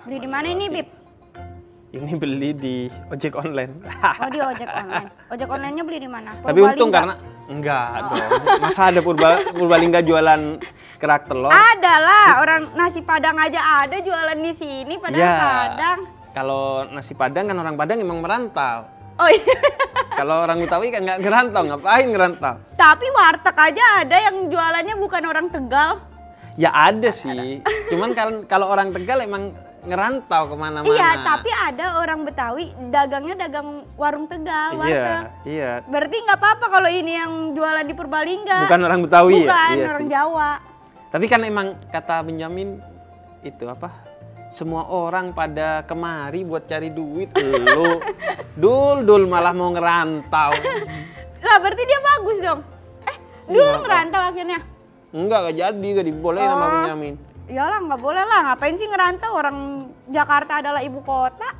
Beli di mana ini, Bib? Ini beli di ojek online. Oh, di ojek online. Ojek online-nya beli di mana? Tapi untung karena enggak dong. Masa ada Purbalingga jualan kerak telur? Ada lah, orang nasi Padang aja ada jualan di sini padahal Ya, Padang. kalau nasi Padang kan orang Padang emang merantau. Oh iya. Kalau orang Betawi kan nggak ngerantau, ngapain ngerantau? Tapi warteg aja ada yang jualannya bukan orang Tegal. Ya ada sih, cuman kalau orang Tegal emang ngerantau kemana-mana. Iya, tapi ada orang Betawi dagangnya dagang warung Tegal, warteg. Iya. Berarti nggak apa-apa kalau ini yang jualan di Purbalingga. Bukan orang Betawi Bukan, ya? Iya orang sih. Jawa. Tapi kan emang kata Benjamin itu apa? Semua orang pada kemari buat cari duit. Dul malah mau ngerantau. Lah berarti dia bagus dong. Dul ngerantau akhirnya. Enggak jadi, gak dibolehin sama Benjamin. Iyalah nggak boleh lah, ngapain sih ngerantau, orang Jakarta adalah ibu kota.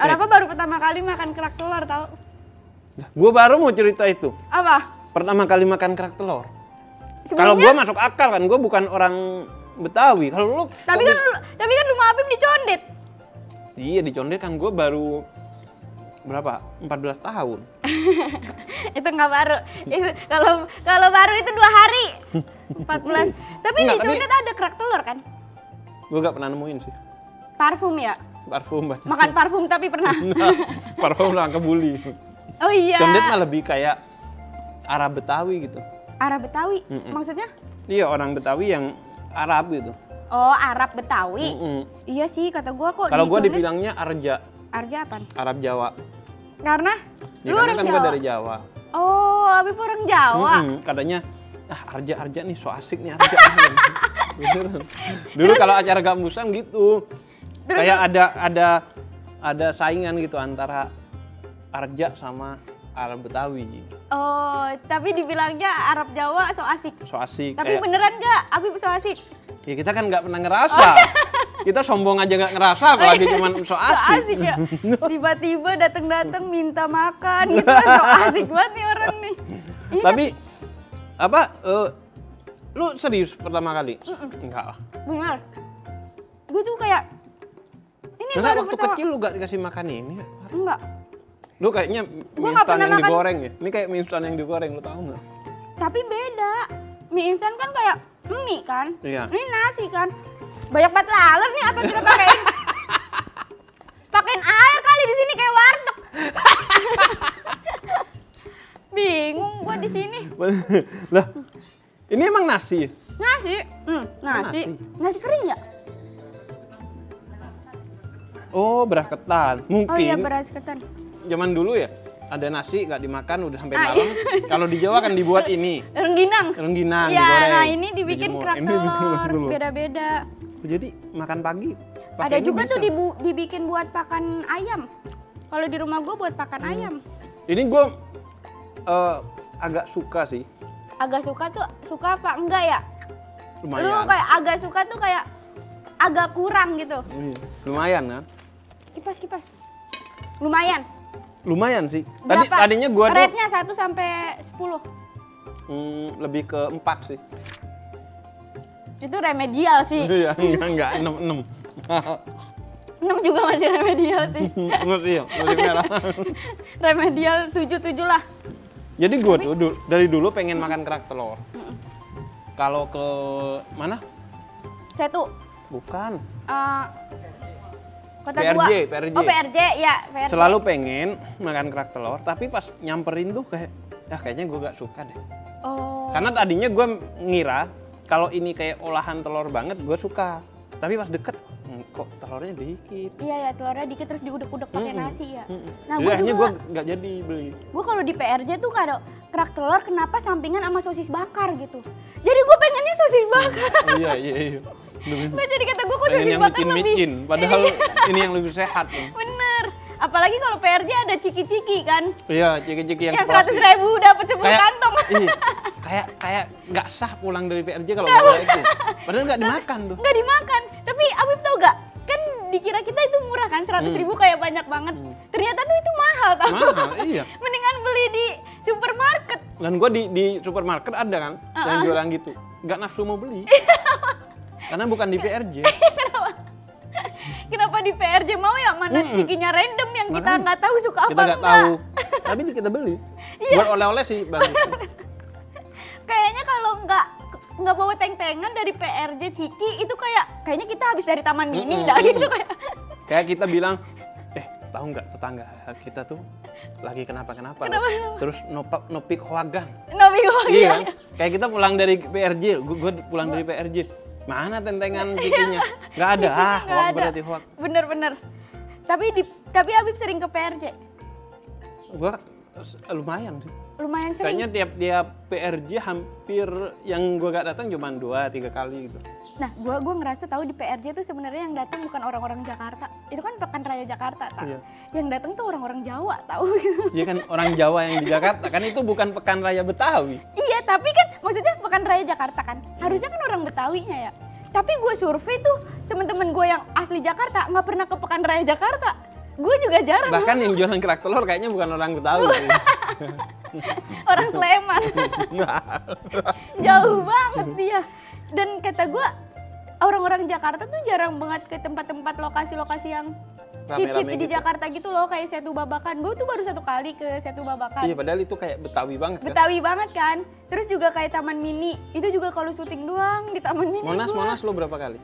Apa baru pertama kali makan kerak telur tau? Gue baru mau cerita itu. Apa? Pertama kali makan kerak telur. Kalau gue masuk akal kan, gue bukan orang Betawi. Kalau lu Tapi kan rumah Habib di Condet. Iya di Condet kan gue baru berapa? 14 tahun. Itu nggak baru. Kalau baru itu 2 hari. 14. Tapi di Condet ada kerak telur kan? Gue gak pernah nemuin sih. Parfum ya? Parfum banyak. Makan parfum tapi pernah. Parfum lah kebuli. Oh iya. Condet mah lebih kayak Arab Betawi gitu. Arab Betawi? Maksudnya? Iya orang Betawi yang Arab gitu. Oh, Arab Betawi? Iya sih, kata gua kok. Kalau gue Condet dibilangnya Arja. Arja apaan? Arab Jawa. Karena? Ya, Lu karena orang kan Jawa? gue dari Jawa. Oh, Habib orang Jawa? Katanya, Arja nih so asik nih Arja. Beneran. Dulu kalau acara gambusan gitu. Terus kayak ada saingan gitu antara Arja sama Arab Betawi. Oh, tapi dibilangnya Arab Jawa so asik. So asik. Tapi beneran nggak Habib so asik? Ya kita kan nggak pernah ngerasa. Kita sombong aja nggak ngerasa, apalagi cuman so So asik. asik ya? Tiba-tiba datang minta makan gitu, so asik banget nih orang nih. Iya. Tapi apa? Lu serius pertama kali? Enggak lah. Bener. Gue tuh kayak ini Masa baru waktu pertama. kecil lu gak dikasih makan ini? Enggak. Lu kayaknya mie nggak instan pernah yang makan. digoreng ya? Ini kayak mie instan yang digoreng, lu tahu nggak? Tapi beda. Mie instan kan kayak mie kan? Iya. Ini nasi kan? Banyak banget laler nih, apa kita pakein? Pakein air kali di sini kayak warteg. Bingung gua di sini. Lah, ini emang nasi? Nasi. Nasi. Nasi kering ya? Oh, beras ketan. Mungkin Oh iya, beras ketan. zaman dulu ya, ada nasi nggak dimakan udah sampai Ah, malam. Kalau di Jawa kan dibuat ini, Rengginang. rengginang Iya, digoreng. nah ini dibikin Dijemur. kerak Ini dibikin telur, dulu. beda-beda. Jadi makan pagi. pakai Ada ini juga bisa. tuh dibikin buat pakan ayam. Kalau di rumah gue buat pakan ayam. Ini gue agak suka sih, Agak suka tuh, suka apa enggak ya? Lu lumayan. kayak agak suka tuh kayak agak kurang gitu. Lumayan kan? Kipas. Lumayan. Lumayan sih. Berapa? Tadinya gue tuh Rate-nya 1 sampai 10. lebih ke 4 sih. Itu remedial sih. Iya, enggak 6. 6 juga masih remedial sih. Masih ya, masih merah. Remedial 7 lah. Jadi gue tuh dari dulu pengen makan kerak telur. Kalau ke mana? Setu. Bukan. Kota PRJ, Tua. PRJ. Oh PRJ, ya PRJ. Selalu pengen makan kerak telur, tapi pas nyamperin tuh kayaknya gue gak suka deh. Oh. Karena tadinya gue ngira kalau ini kayak olahan telur banget gue suka. Tapi pas deket, kok telurnya dikit. Iya ya, telurnya dikit terus diudek-udek pakai nasi ya. Nah, Jadi gue akhirnya juga, gue gak jadi beli. gue kalau di PRJ tuh kalau kerak telur kenapa sampingan sama sosis bakar gitu. Jadi gue pengennya sosis bakar. Oh, iya. Gue jadi kata gue kok Pengen sosis yang bakar lebih. micin-micin, padahal ini yang lebih sehat. Bener. Apalagi kalau PRJ ada ciki-ciki kan. Iya, ciki-ciki yang Yang 100.000 dapat 10 kantong. Iya, kayak nggak sah pulang dari PRJ kalau nggak bawa itu. Padahal nggak dimakan tuh. Nggak dimakan. Tapi Afif tau gak? Kan dikira kita itu murah kan, 100.000 kayak banyak banget. Ternyata tuh itu mahal tau. Mahal, iya. Mendingan beli di supermarket. Dan gue di supermarket ada kan yang jualan gitu. Nggak nafsu mau beli. Karena bukan di PRJ. Kenapa di PRJ mau ya? Mana cikinya random yang kita Makanya, nggak tahu suka apa Kita nggak enggak. tahu. Tapi kita beli. Buat oleh-oleh sih bagus. Kayaknya kalau nggak bawa teng-tengan dari PRJ Ciki itu kayaknya kita habis dari Taman Mini dah gitu kayak. Kayak kita bilang, tahu nggak tetangga kita tuh lagi kenapa-kenapa. Terus nopik hoagang. Nabi gua Iya kan? Kayak kita pulang dari PRJ, gue pulang dari PRJ. Mana tentengan cikinya? Nggak ada. Hoak berarti hoak. Bener. Tapi Habib sering ke PRJ. Gue lumayan sih. Lumayan sering. Kayaknya tiap PRJ hampir yang gue gak datang cuma 2-3 kali gitu. Nah, gua ngerasa tahu di PRJ tuh sebenarnya yang datang bukan orang-orang Jakarta. Itu kan Pekan Raya Jakarta, tak? Iya. Yang datang tuh orang-orang Jawa, tahu gitu. Iya kan orang Jawa yang di Jakarta kan itu bukan Pekan Raya Betawi. Iya, tapi kan maksudnya Pekan Raya Jakarta kan. Harusnya kan orang Betawinya ya. Tapi gue survei tuh teman-teman gue yang asli Jakarta nggak pernah ke Pekan Raya Jakarta. Gue juga jarang. Bahkan yang jualan kerak telur kayaknya bukan orang Betawi. Orang Sleman. Jauh banget dia. Dan kata gue orang-orang Jakarta tuh jarang banget ke tempat-tempat lokasi-lokasi yang hits Rame-rame di gitu. Jakarta gitu loh, kayak Setu Babakan. Gue tuh baru 1 kali ke Setu Babakan. Iya padahal itu kayak Betawi banget kan. Betawi banget kan. Terus juga kayak Taman Mini. Itu juga kalau syuting doang di Taman Mini. Monas lo berapa kali?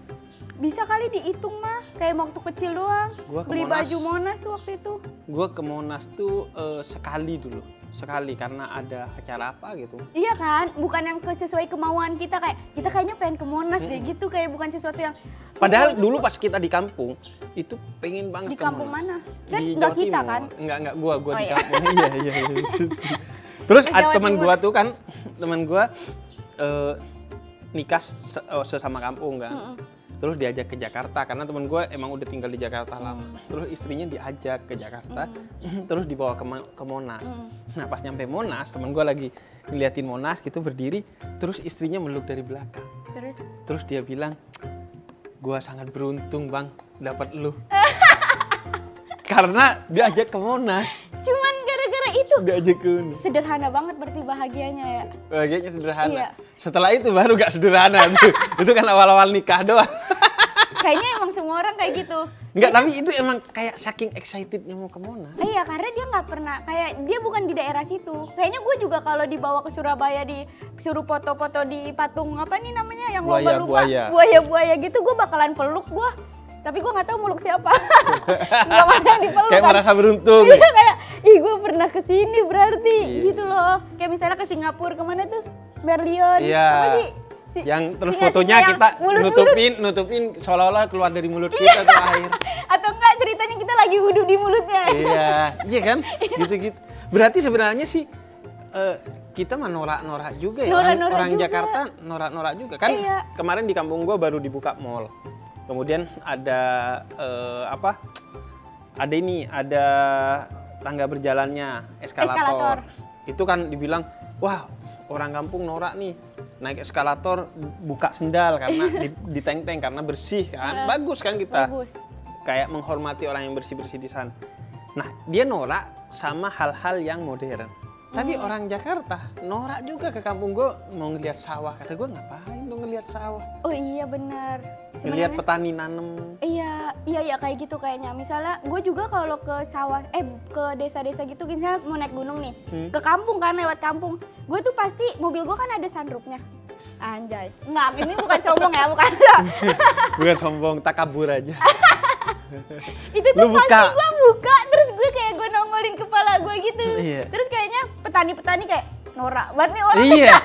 Bisa kali dihitung mah, kayak waktu kecil doang. Gua ke Beli Monas. baju Monas tuh waktu itu. Gue ke Monas tuh sekali dulu. Sekali karena ada acara apa gitu. Iya kan, bukan yang sesuai kemauan kita, kayak kita kayaknya pengen ke Monas deh gitu, kayak bukan sesuatu yang. Padahal dulu pas kita di kampung itu pengen banget Di ke kampung Monas. mana? Kan Di nggak Jawa kita Timur. kan? Enggak gua Oh, di iya. kampung. Iya. Terus Di Jawa teman Timur. gua tuh kan, teman gua nikah sesama kampung kan. Terus diajak ke Jakarta karena teman gue emang udah tinggal di Jakarta lama. Terus istrinya diajak ke Jakarta, terus dibawa ke Monas. Nah pas nyampe Monas, teman gue lagi ngeliatin Monas gitu berdiri, terus istrinya meluk dari belakang. Terus dia bilang, gue sangat beruntung bang, dapat lu. Karena diajak ke Monas. Cuman gara-gara itu. Diajak ke Monas. Sederhana banget berarti bahagianya ya. Bahagianya sederhana. Iya. Setelah itu baru gak sederhana tuh. Itu kan awal-awal nikah doang. Kayaknya emang semua orang kayak gitu. Enggak, tapi itu emang kayak saking excitednya mau ke Monas. Iya, karena dia nggak pernah, kayak dia bukan di daerah situ. Kayaknya gue juga kalau dibawa ke Surabaya disuruh foto-foto di patung apa nih namanya yang lomba-lomba buaya-buaya gitu, gue bakalan peluk gue. Tapi gue nggak tahu meluk siapa. Belum ada yang dipeluk. Kayak kan. merasa beruntung. Iya kayak, ih gue pernah kesini berarti Iya. gitu loh. Kayak misalnya ke Singapura, kemana tuh? Berlion. Iya. Apa sih? Yang terus singa-singa fotonya yang kita mulut-mulut. nutupin seolah-olah keluar dari mulut kita tuh air. Atau enggak ceritanya kita lagi wudhu di mulutnya. Iya kan? Gitu-gitu. Berarti sebenarnya sih kita mah norak-norak juga ya. Norak-norak Orang juga. Jakarta norak-norak juga kan. Iya. Kemarin di kampung gua baru dibuka mall. Kemudian ada ada tangga berjalannya, eskalator. Itu kan dibilang, wah orang kampung norak nih. Naik eskalator buka sendal karena diteng-teng karena bersih kan. Bagus kan kita. Bagus. Kayak menghormati orang yang bersih-bersih di sana. Nah, dia norak sama hal-hal yang modern. Tapi orang Jakarta norak juga ke kampung gue mau ngeliat sawah. Kata gue ngapain dong ngeliat sawah? Oh iya benar. Ngeliat petani nanem. Iya kayak gitu kayaknya. Misalnya gue juga kalau ke sawah, ke desa-desa gitu, misalnya mau naik gunung nih, ke kampung kan, lewat kampung. Gue tuh pasti mobil gue kan ada sunroofnya. Anjay. Enggak, ini bukan sombong ya, bukan. Bukan sombong, takabur aja. Itu tuh Lu pasti buka. gue buka, terus gue kayak gue nongolin kepala gue gitu. Iya. Terus kayaknya petani-petani kayak norak banget nih orang. Iya,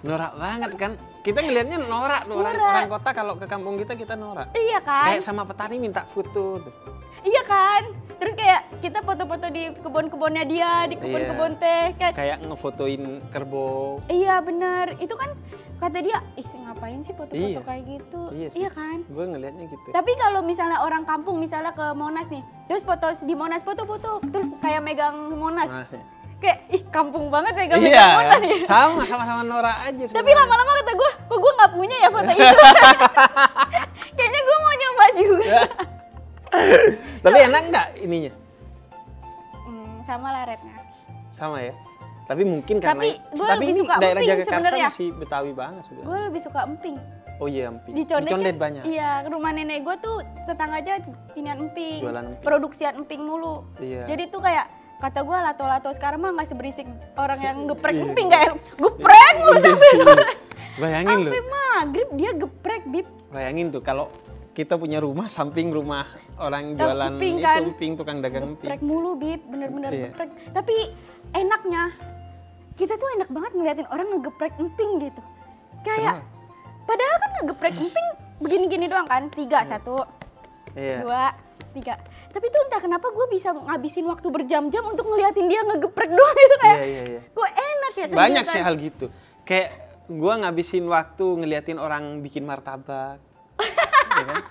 norak banget kan. Kita ngelihatnya norak tuh Norak. orang kota kalau ke kampung kita norak. Iya kan? Kayak sama petani minta foto tuh. Iya kan? Terus kayak kita foto-foto di kebun-kebunnya dia, di kebun-kebun teh. Kayak ngefotoin kerbau. Iya bener, itu kan kata dia, ngapain sih foto-foto Iya. kayak gitu? Iya sih. Iya kan? Gue ngelihatnya gitu. Tapi kalau misalnya orang kampung, misalnya ke Monas nih, terus foto di Monas, foto-foto, terus kayak megang Monas. Monasnya. Kayak, kampung banget megang Iya, Monas ya. sama-sama norak aja. Tapi sebenarnya. lama-lama kata gue, kok gue nggak punya ya foto itu? Kayaknya gue mau nyoba juga. Tapi enak nggak ininya? Sama laretnya. Sama ya. Tapi mungkin karena Tapi gue lebih ini suka daerah emping Jagakarsa sebenarnya. masih Betawi banget sebenarnya. Gue lebih suka emping. Oh iya, emping. Di Condet kan, banyak. Iya, rumah nenek gue tuh tetangganya inian emping. Jualan emping. Produksian emping mulu. Iya. Jadi tuh kayak kata gue lato-lato sekarang mah nggak seberisik orang yang geprek emping, kayak geprek mulu sampai sore. Bayangin loh. Sampai maghrib dia geprek, Bib. Bayangin tuh kalau kita punya rumah samping rumah orang jualan emping, itu kan? emping, tukang dagang emping. Geprek mulu, Bib, bener-bener Iya. geprek. Tapi enaknya kita tuh enak banget ngeliatin orang ngegeprek emping gitu. Kayak padahal kan ngegeprek emping begini-gini doang kan, 3, 1, 2, 3. Tapi tuh entah kenapa gue bisa ngabisin waktu berjam-jam untuk ngeliatin dia ngegeprek doang gitu kayak. Iya. Gue enak ya. Banyak sih hal gitu. Kayak gue ngabisin waktu ngeliatin orang bikin martabak. Iya kan?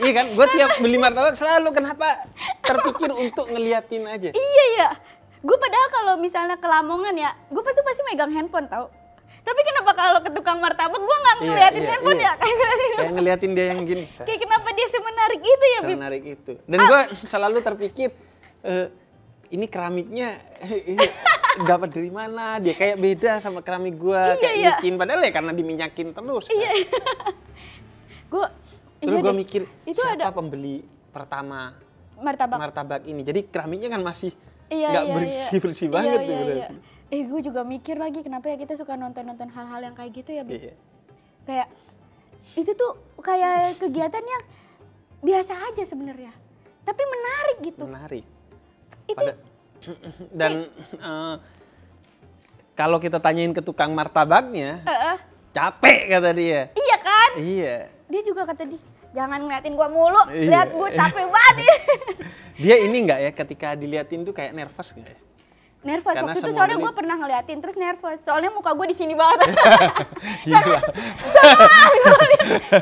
Iya kan? Gue tiap beli martabak selalu kenapa terpikir untuk ngeliatin aja. Iya ya. Gue padahal kalau misalnya ke Lamongan ya, gue tuh pasti megang handphone tau. Tapi kenapa kalau ke tukang martabak gue nggak ngeliatin handphone ya? Kayak ngeliatin dia yang gini. Kayak kenapa dia semenarik itu ya, Bib? Semenarik itu. Dan gue selalu terpikir, ini keramiknya dapat dari mana? Dia kayak beda sama keramik gue. Kayak bikin, padahal ya karena diminyakin terus. Iya. Terus gue mikir, itu siapa ada pembeli pertama martabak ini? Jadi keramiknya kan masih nggak bersih-bersih banget tuh berarti. Gue juga mikir lagi kenapa ya kita suka nonton-nonton hal-hal yang kayak gitu ya, Bib. Iya. Kayak itu tuh kayak kegiatan yang biasa aja sebenarnya, tapi menarik gitu. Menarik. Itu dan kalau kita tanyain ke tukang martabaknya, capek kata dia. Iya kan? Iya. Dia juga kata dia, jangan ngeliatin gua mulu, lihat gua capek banget. Dia ini enggak ya ketika diliatin tuh kayak nervous enggak ya? Nervous. Karena Waktu itu soalnya gue pernah ngeliatin terus nervous. Soalnya muka gue di sini banget. Gila.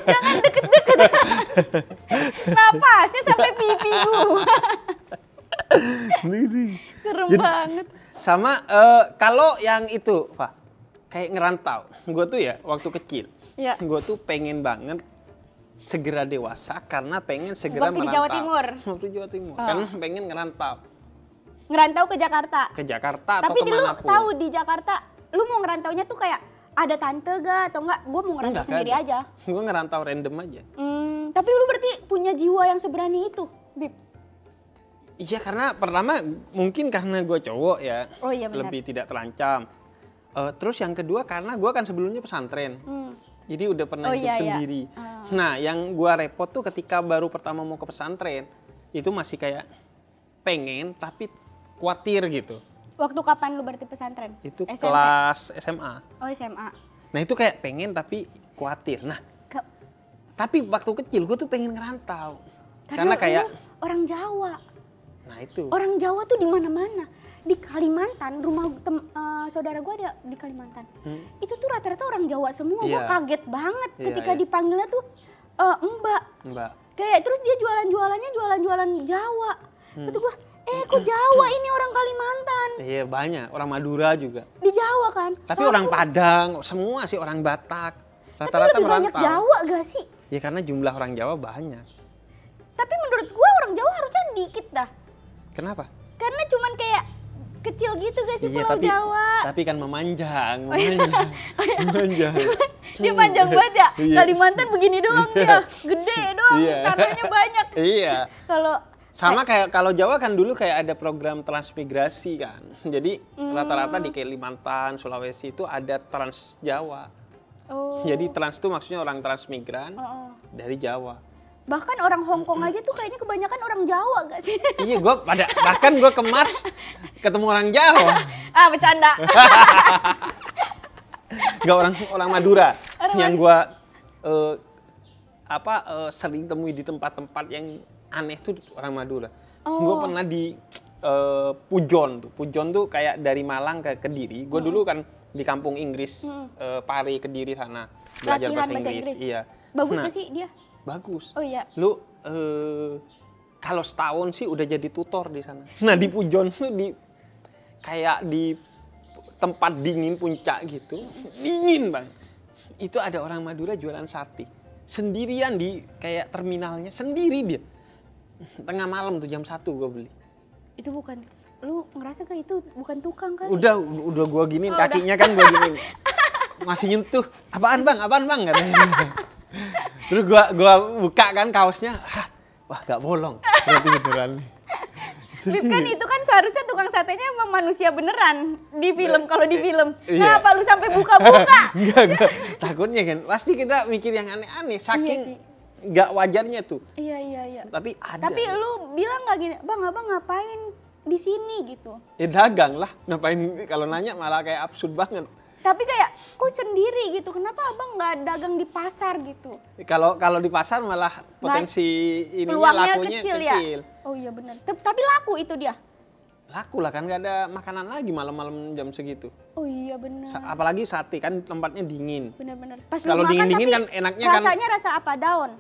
Jangan deket-deket. Napasnya sampai pipi gue. Serem banget. Sama kalau yang itu, Pak, kayak ngerantau. Gue tuh ya waktu kecil, gue tuh pengen banget segera dewasa karena pengen segera waktu merantau. Di Jawa Timur. Waktu di Jawa Timur. Karena pengen ngerantau. Ngerantau ke Jakarta. Ke Jakarta atau tapi kemanapun. Tapi lu tahu di Jakarta, lu mau ngerantaunya tuh kayak ada tante gak atau enggak? Gue mau ngerantau sendiri aja. Gue ngerantau random aja. Tapi lu berarti punya jiwa yang seberani itu, Bib? Iya, karena pertama mungkin karena gue cowok ya, lebih tidak terancam. Terus yang kedua karena gue kan sebelumnya pesantren. Jadi udah pernah hidup sendiri. Nah, yang gue repot tuh ketika baru pertama mau ke pesantren, itu masih kayak pengen tapi khawatir gitu. Waktu kapan lu berarti pesantren? Itu SMP? Kelas SMA. Oh, SMA. Nah itu kayak pengen tapi khawatir. Nah, tapi waktu kecil gue tuh pengen ngerantau. Karena kayak orang Jawa. Nah itu. Orang Jawa tuh di mana-mana. Di Kalimantan, rumah saudara gue ada di Kalimantan. Itu tuh rata-rata orang Jawa semua. Gue kaget banget ketika dipanggilnya tuh Mbak. Kayak terus dia jualan-jualannya Jawa. Itu gue, kok Jawa ini orang Kalimantan? Iya banyak, orang Madura juga. Di Jawa kan? Tapi orang Padang, semua sih orang Batak. Rata-rata tapi lebih banyak Jawa gak sih? Ya karena jumlah orang Jawa banyak. Tapi menurut gue orang Jawa harusnya dikit dah. Kenapa? Karena cuman kayak kecil gitu gak sih Pulau Jawa? Tapi kan memanjang. Dia panjang banget ya? Kalimantan begini doang dia, gede doang, tanahnya banyak. Iya. Kalau sama kayak kalau Jawa kan dulu kayak ada program transmigrasi kan. Jadi rata-rata di Kalimantan, Sulawesi itu ada Trans Jawa. Jadi trans itu maksudnya orang transmigran dari Jawa. Bahkan orang Hong Kong aja tuh kayaknya kebanyakan orang Jawa gak sih? Iya, bahkan gue ke Mars ketemu orang Jawa. Bercanda. Gak orang Madura. Yang gue sering temui di tempat-tempat yang aneh tuh orang Madura. Gue pernah di Pujon tuh. Pujon tuh kayak dari Malang ke Kediri. Gue dulu kan di kampung Inggris, Pari, Kediri sana. Belajar bahasa Inggris. Iya. Bagus gak sih dia? Bagus. Oh iya. Lu kalau setahun sih udah jadi tutor di sana. Nah di Pujon tuh kayak di tempat dingin puncak gitu. Dingin banget. Itu ada orang Madura jualan sate. Sendirian di kayak terminalnya. Sendiri dia. Tengah malam tuh jam 1 gue beli. Itu bukan, lu ngerasa kayak itu bukan tukang kan? Udah gua giniin kakinya kan gua giniin. masih nyentuh. Apaan bang katanya. Terus gua buka kan kaosnya, wah gak bolong. Berarti beneran nih. Bib kan itu kan seharusnya tukang satenya emang manusia beneran di film, kalau di film. Kenapa lu sampai buka-buka? Enggak. Takutnya kan, pasti kita mikir yang aneh-aneh, saking nggak wajarnya tuh. Iya. Tapi ada. Tapi lu bilang nggak gini, bang abang ngapain di sini gitu? Dagang lah, ngapain kalau nanya malah kayak absurd banget. Tapi kayak kok sendiri gitu, kenapa abang nggak dagang di pasar gitu? Kalau di pasar malah potensi ininya lakunya kecil. Ya? Oh iya benar. Tapi laku itu dia. Laku lah kan, nggak ada makanan lagi malam-malam jam segitu. Oh iya benar. Apalagi sate kan tempatnya dingin. Benar-benar. Kalau dingin-dingin kan enaknya kan. Rasanya rasa apa, daun?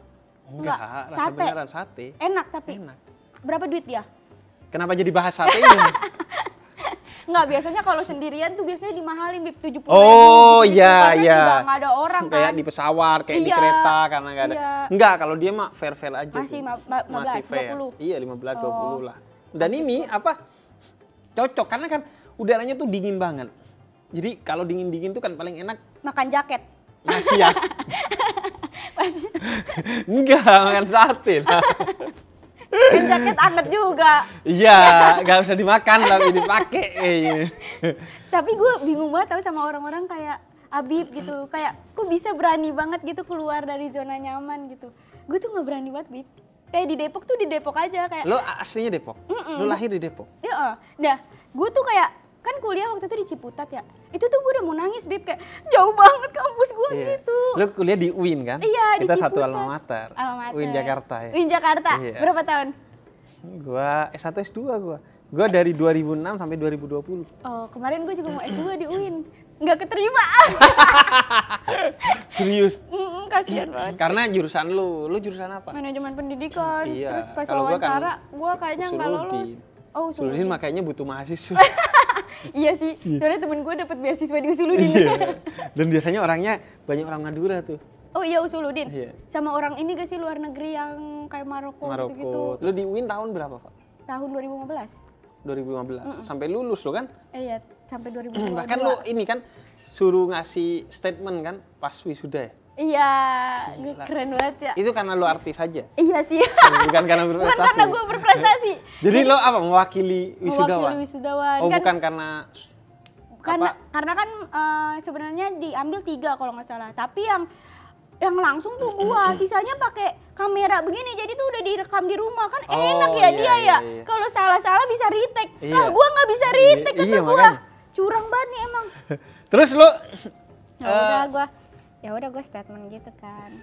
Enggak, rasa beneran sate. Enak tapi. Enak. Berapa duit dia? Kenapa jadi bahas satenya? Enggak, biasanya kalau sendirian tuh biasanya dimahalin, Bib, 70.000. Oh iya. Juga nggak ada orang kan. Kayak di pesawat, kayak di kereta karena nggak ada. Enggak, kalau dia mah fair aja. Masih 15-20. Iya 15-20 lah. Dan ini apa? Cocok karena kan udaranya tuh dingin banget. Jadi kalau dingin-dingin tuh kan paling enak makan jaket. Masih ya? Enggak, makan sate lah. Kan jaket anget juga. Iya, nggak usah dimakan tapi dipakai. Tapi gue bingung banget tau sama orang-orang kayak Abib gitu. Kayak kok bisa berani banget gitu keluar dari zona nyaman gitu. Gue tuh nggak berani banget, Bib. Kayak di Depok tuh di Depok aja kayak. Lo aslinya Depok? Lo lahir di Depok? Iya. Nah, gue tuh kayak kan kuliah waktu itu di Ciputat ya. Itu tuh gue udah mau nangis, Bib, kayak jauh banget kampus gue gitu. Lo kuliah di UIN kan? Iya, kita di satu Ciputat. alma mater. UIN Jakarta ya. UIN Jakarta. Iya. Berapa tahun? Gua S1 S2 gua. Gua dari 2006 sampai 2020. Oh, kemarin gue juga mau S2 di UIN. Nggak keterima. Serius? Kasian banget. Karena jurusan lu jurusan apa? Manajemen pendidikan. Iya. Terus pas wawancara, gue kayaknya nggak lolos. Oh, Usuludin makanya butuh mahasiswa. Iya sih, soalnya temen gue dapet beasiswa di Usuludin. Iya. Dan biasanya orangnya banyak orang Madura tuh. Oh iya Usuludin? Iya. Sama orang ini gak sih luar negeri yang kayak Maroko gitu-gitu. Lu di UIN tahun berapa, Pak? Tahun 2015. 2015? Sampai lulus lo kan? Iya, sampai 2022. Bahkan lu ini kan suruh ngasih statement kan pas wisuda ya? Iya, keren banget ya. Itu karena lu artis aja? Iya sih. Bukan karena berprestasi? Bukan karena gue berprestasi. Jadi lo apa, mewakili wisudawan? Mewakili wisudawan. Oh kan, bukan karena... Karena kan sebenarnya diambil 3 kalau nggak salah. Tapi yang langsung tuh gua, sisanya pakai kamera begini, jadi tuh udah direkam di rumah kan enak ya dia ya. Kalau salah-salah bisa retake. Nah gua nggak bisa retake kata gua. Curang banget nih emang. Terus lo? Ya udah gua statement gitu kan.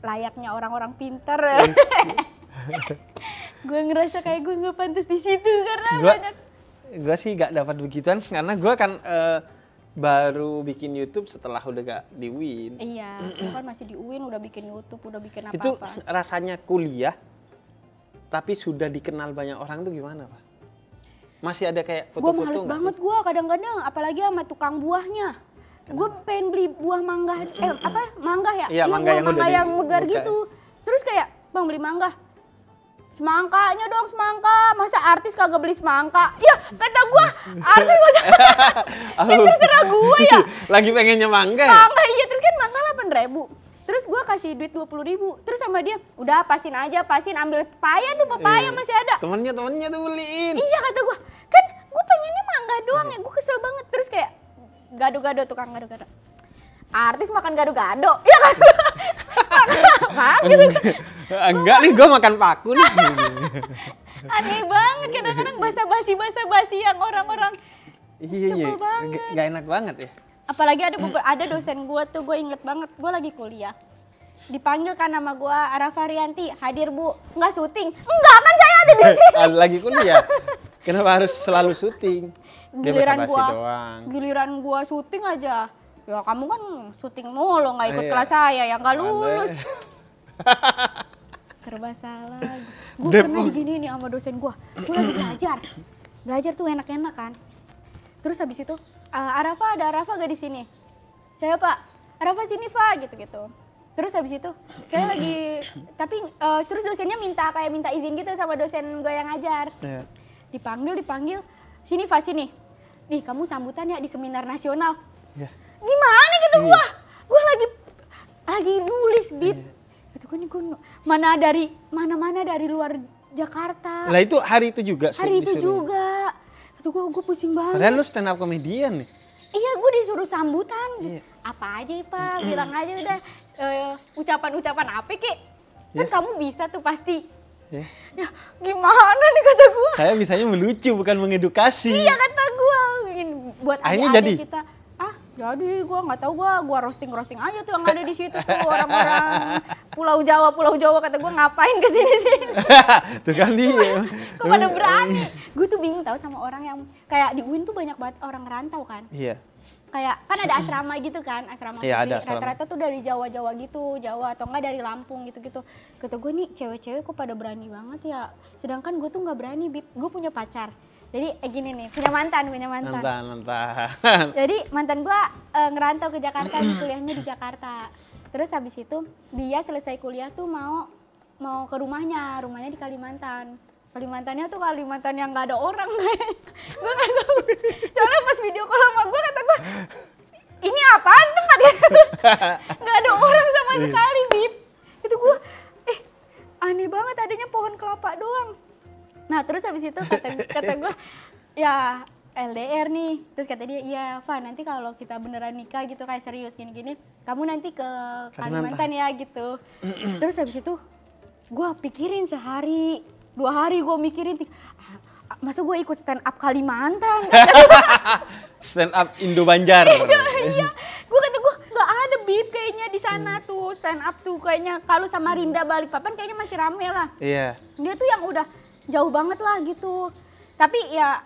Layaknya orang-orang pintar. Gua ngerasa kayak gua nggak pantas di situ karena banyak. Gua sih gak dapat begituan karena gua kan baru bikin YouTube setelah udah gak di UIN. Iya, lu kan masih di UIN udah bikin YouTube, udah bikin apa-apa. Itu rasanya kuliah, tapi sudah dikenal banyak orang tuh gimana, Pak? Masih ada kayak foto-foto nggak sih? Gue males banget gue kadang-kadang, apalagi sama tukang buahnya. Gue pengen beli buah mangga, mangga ya? Iya, mangga yang megar gitu. Terus kayak, bang beli mangga. Semangkanya dong, semangka. Masa artis kagak beli semangka? Ya, kata gue, artis masa terserah gue ya. Lagi pengennya mangga ya? Mangga, iya. Terus kan mangga 8.000. Terus gue kasih duit 20.000. Terus sama dia, udah pasin aja, ambil pepaya tuh, pepaya masih ada. Temennya tuh beliin. Iya, kata gue, kan gue pengennya mangga doang ya. Gue kesel banget. Terus kayak, gado-gado, tukang gado-gado. Artis makan gado-gado, ya kan? Enggak nih, gue makan paku nih. Aneh banget, kadang-kadang basa-basi yang orang-orang sebel banget. Gak enak banget ya. Apalagi ada dosen gue tuh, gue inget banget, gue lagi kuliah. Dipanggil kan nama gue, Arafa Rianti, hadir bu, nggak syuting? Enggak, kan saya ada di sini. Lagi kuliah, kenapa harus selalu syuting? Giliran gue syuting aja. Ya kamu kan syuting mulu, nggak ikut kelas saya, ya nggak lulus. Serba salah. Gue pernah diginiin nih sama dosen gue lagi belajar tuh enak-enak kan. Terus habis itu, Arafa, ada Arafa gak di sini? Saya Pak, Arafa sini Pak, gitu-gitu. Terus habis itu, saya lagi, tapi terus dosennya minta izin gitu sama dosen gue yang ngajar. Dipanggil, sini Pak, sini. Nih kamu sambutan ya di seminar nasional. Gimana kata gue lagi nulis Bib. Kata gue nih mana dari luar Jakarta. Lah itu hari itu juga. Hari itu juga. Kata gue pusing banget. Padahal lu stand up comedian nih. Iya, gue disuruh sambutan. Apa aja Pak, bilang aja udah ucapan-ucapan apa Ki. Kan kamu bisa tuh pasti. Ya gimana nih kata gue. Saya bisanya melucu bukan mengedukasi. Iya kata gue. Buat akhirnya adik-adik kita. Jadi gue nggak tahu, gue roasting aja tuh yang ada di situ tuh orang-orang Pulau Jawa kata gue ngapain kesini sih? Tuh kan dia. Kok pada berani? Gue tuh bingung tahu sama orang yang kayak di UIN tuh banyak banget orang rantau kan? Iya. Kayak kan ada asrama gitu kan, asrama iya, ada rata-rata tuh dari Jawa gitu, Jawa atau enggak dari Lampung gitu-gitu. Kata gue nih cewek-cewek kok pada berani banget ya, sedangkan gue tuh nggak berani, Bib. Gue punya pacar. Jadi gini nih, punya mantan. Jadi mantan gue ngerantau ke Jakarta, kuliahnya di Jakarta. Terus habis itu dia selesai kuliah tuh mau ke rumahnya di Kalimantan. Kalimantannya tuh Kalimantan yang nggak ada orang kayak. Gue nggak tahu. Soalnya pas video call sama gue kata gue, ini apaan tempatnya? Nggak ada orang sama sekali, Bib. Itu gue, aneh banget adanya pohon kelapa doang. Nah terus habis itu kata gue, ya LDR nih. Terus kata dia, iya Van nanti kalau kita beneran nikah gitu kayak serius gini-gini, kamu nanti ke Kalimantan ya gitu. Terus habis itu gue pikirin sehari, 2 hari gue mikirin, masa gue ikut stand up Kalimantan? Stand up Indo Banjar. Iya, gue kata gue nggak ada Bib kayaknya di sana tuh stand up tuh kayaknya kalau Samarinda Balikpapan kayaknya masih rame lah. Iya. Dia tuh yang udah jauh banget lah gitu. Tapi ya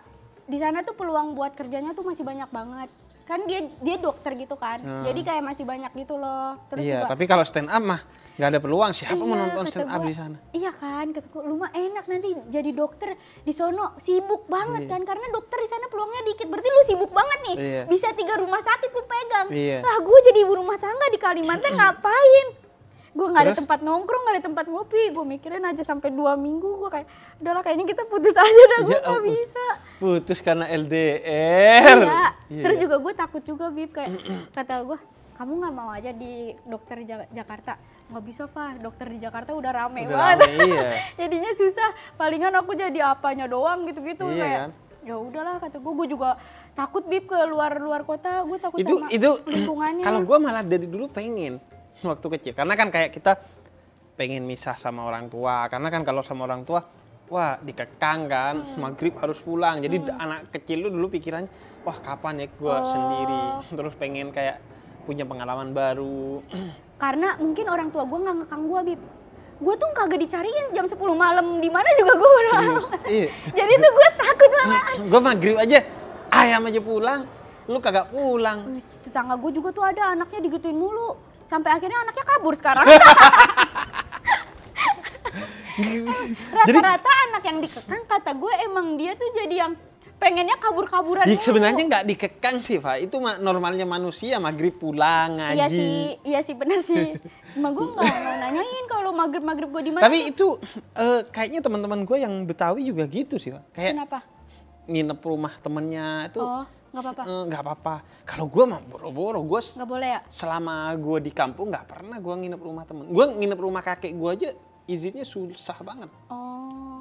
di sana tuh peluang buat kerjanya tuh masih banyak banget. Kan dia dokter gitu kan. Jadi kayak masih banyak gitu loh. Terus iya, juga, tapi kalau stand up mah nggak ada peluang. Siapa mau nonton stand up di sana? Iya kan, kata gue, lu mah enak nanti jadi dokter di sono sibuk banget kan. Karena dokter di sana peluangnya dikit. Berarti lu sibuk banget nih. Bisa 3 rumah sakit lu pegang. Lah gue jadi ibu rumah tangga di Kalimantan ngapain? Gue nggak ada tempat nongkrong, nggak ada tempat ngopi. Gue mikirin aja sampai 2 minggu gue kayak, udahlah kayaknya kita putus aja dah, gue nggak bisa. Putus karena LDR. Iya. Terus juga gue takut juga Bib, kayak kata gue, kamu nggak mau aja di dokter Jakarta? Nggak bisa Fah, dokter di Jakarta udah rame banget. Iya. Jadinya susah. Palingan aku jadi apanya doang gitu-gitu kayak. Kan? Ya udahlah kata gue juga takut Bib ke luar kota. Gue takut sama lingkungannya. Kalau gue malah dari dulu pengen. Waktu kecil, karena kan kayak kita pengen misah sama orang tua, karena kan kalau sama orang tua, wah dikekang kan, maghrib harus pulang, jadi anak kecil lu dulu pikirannya, wah kapan ya gue sendiri, terus pengen kayak punya pengalaman baru. Karena mungkin orang tua gue nggak ngekang gue Bib, gue tuh kagak dicariin jam 10 malam di mana juga gue udah. Iya. Jadi tuh gue takut banget. Gue maghrib aja, ayam aja pulang, lu kagak pulang. Tetangga gue juga tuh ada anaknya digituin mulu. Sampai akhirnya anaknya kabur sekarang. Rata-rata anak yang dikekang kata gue emang dia tuh jadi yang pengennya kabur-kaburan dulu. Sebenarnya nggak dikekang sih Pak, itu normalnya manusia maghrib pulang ngaji. Iya sih benar sih. Emang gue nggak nanyain kalau maghrib gue di mana. Tapi itu kayaknya teman-teman gue yang Betawi juga gitu sih Pak. Kayak kenapa? Nginep rumah temennya itu. Nggak apa-apa? Nggak apa-apa. Kalau gue mah boro-boro, gue nggak boleh ya? Selama gue di kampung nggak pernah gue nginep rumah temen. Gue nginep rumah kakek gue aja izinnya susah banget. Oh,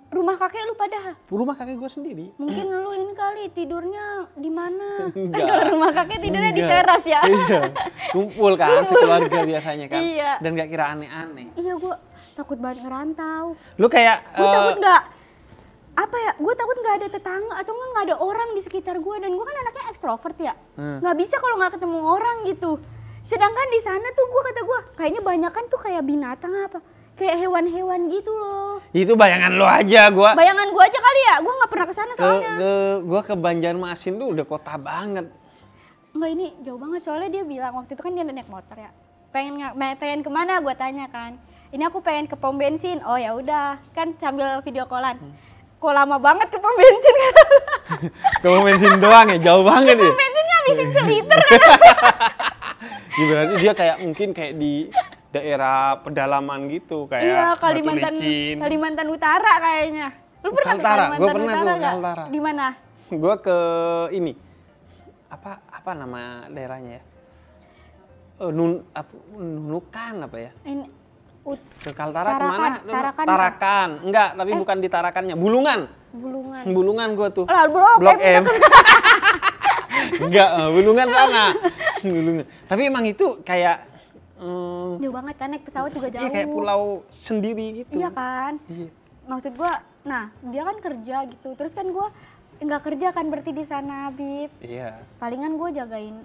rumah kakek lu padahal? Rumah kakek gue sendiri. Mungkin lu ini kali tidurnya di mana? Kan kalau rumah kakek tidurnya di teras ya? Iya, kumpul kan sekeluarga biasanya kan. Iya. Dan nggak kira aneh-aneh. Iya, gue takut banget ngerantau. Lu kayak... Gue takut gue takut nggak ada tetangga atau nggak ada orang di sekitar gue, dan gue kan anaknya ekstrovert ya, nggak bisa kalau nggak ketemu orang gitu. Sedangkan di sana tuh kata gue kayaknya banyak kan tuh kayak binatang apa, kayak hewan-hewan gitu loh. Itu bayangan lo aja, bayangan gue aja kali ya, gue nggak pernah kesana soalnya. Gue ke Banjarmasin tuh udah kota banget. Enggak, ini jauh banget, soalnya dia bilang waktu itu kan dia naik motor ya, pengen kemana, gue tanya kan, ini aku pengen ke pom bensin. Oh ya udah, kan sambil video callan. Kok lama banget ke pom bensin? Ke pom bensin doang ya, jauh banget ya. Pom bensinnya habisin seliter. Ya, berarti dia kayak mungkin kayak di daerah pedalaman gitu, kayak iya, Kalimantan Utara kayaknya. Lu pernah ke Kalimantan Utara? Gue pernah tuh ke Utara. Di mana? Gue ke ini, apa nama daerahnya ya? Nunukan apa ya? Ini Ke Kaltara kemana? Tarakan. Enggak, tapi bukan di Tarakannya. Bulungan. Bulungan gua tuh. Lah, Blok M. Enggak, Bulungan sana. Bulungan. Tapi emang itu kayak jauh banget kan, naik pesawat juga jauh. Iya, kayak pulau sendiri gitu. Iya kan? Iya. Maksud gua, nah dia kan kerja gitu. Terus kan gua nggak kerja kan berarti di sana, Bib. Iya. Palingan gua jagain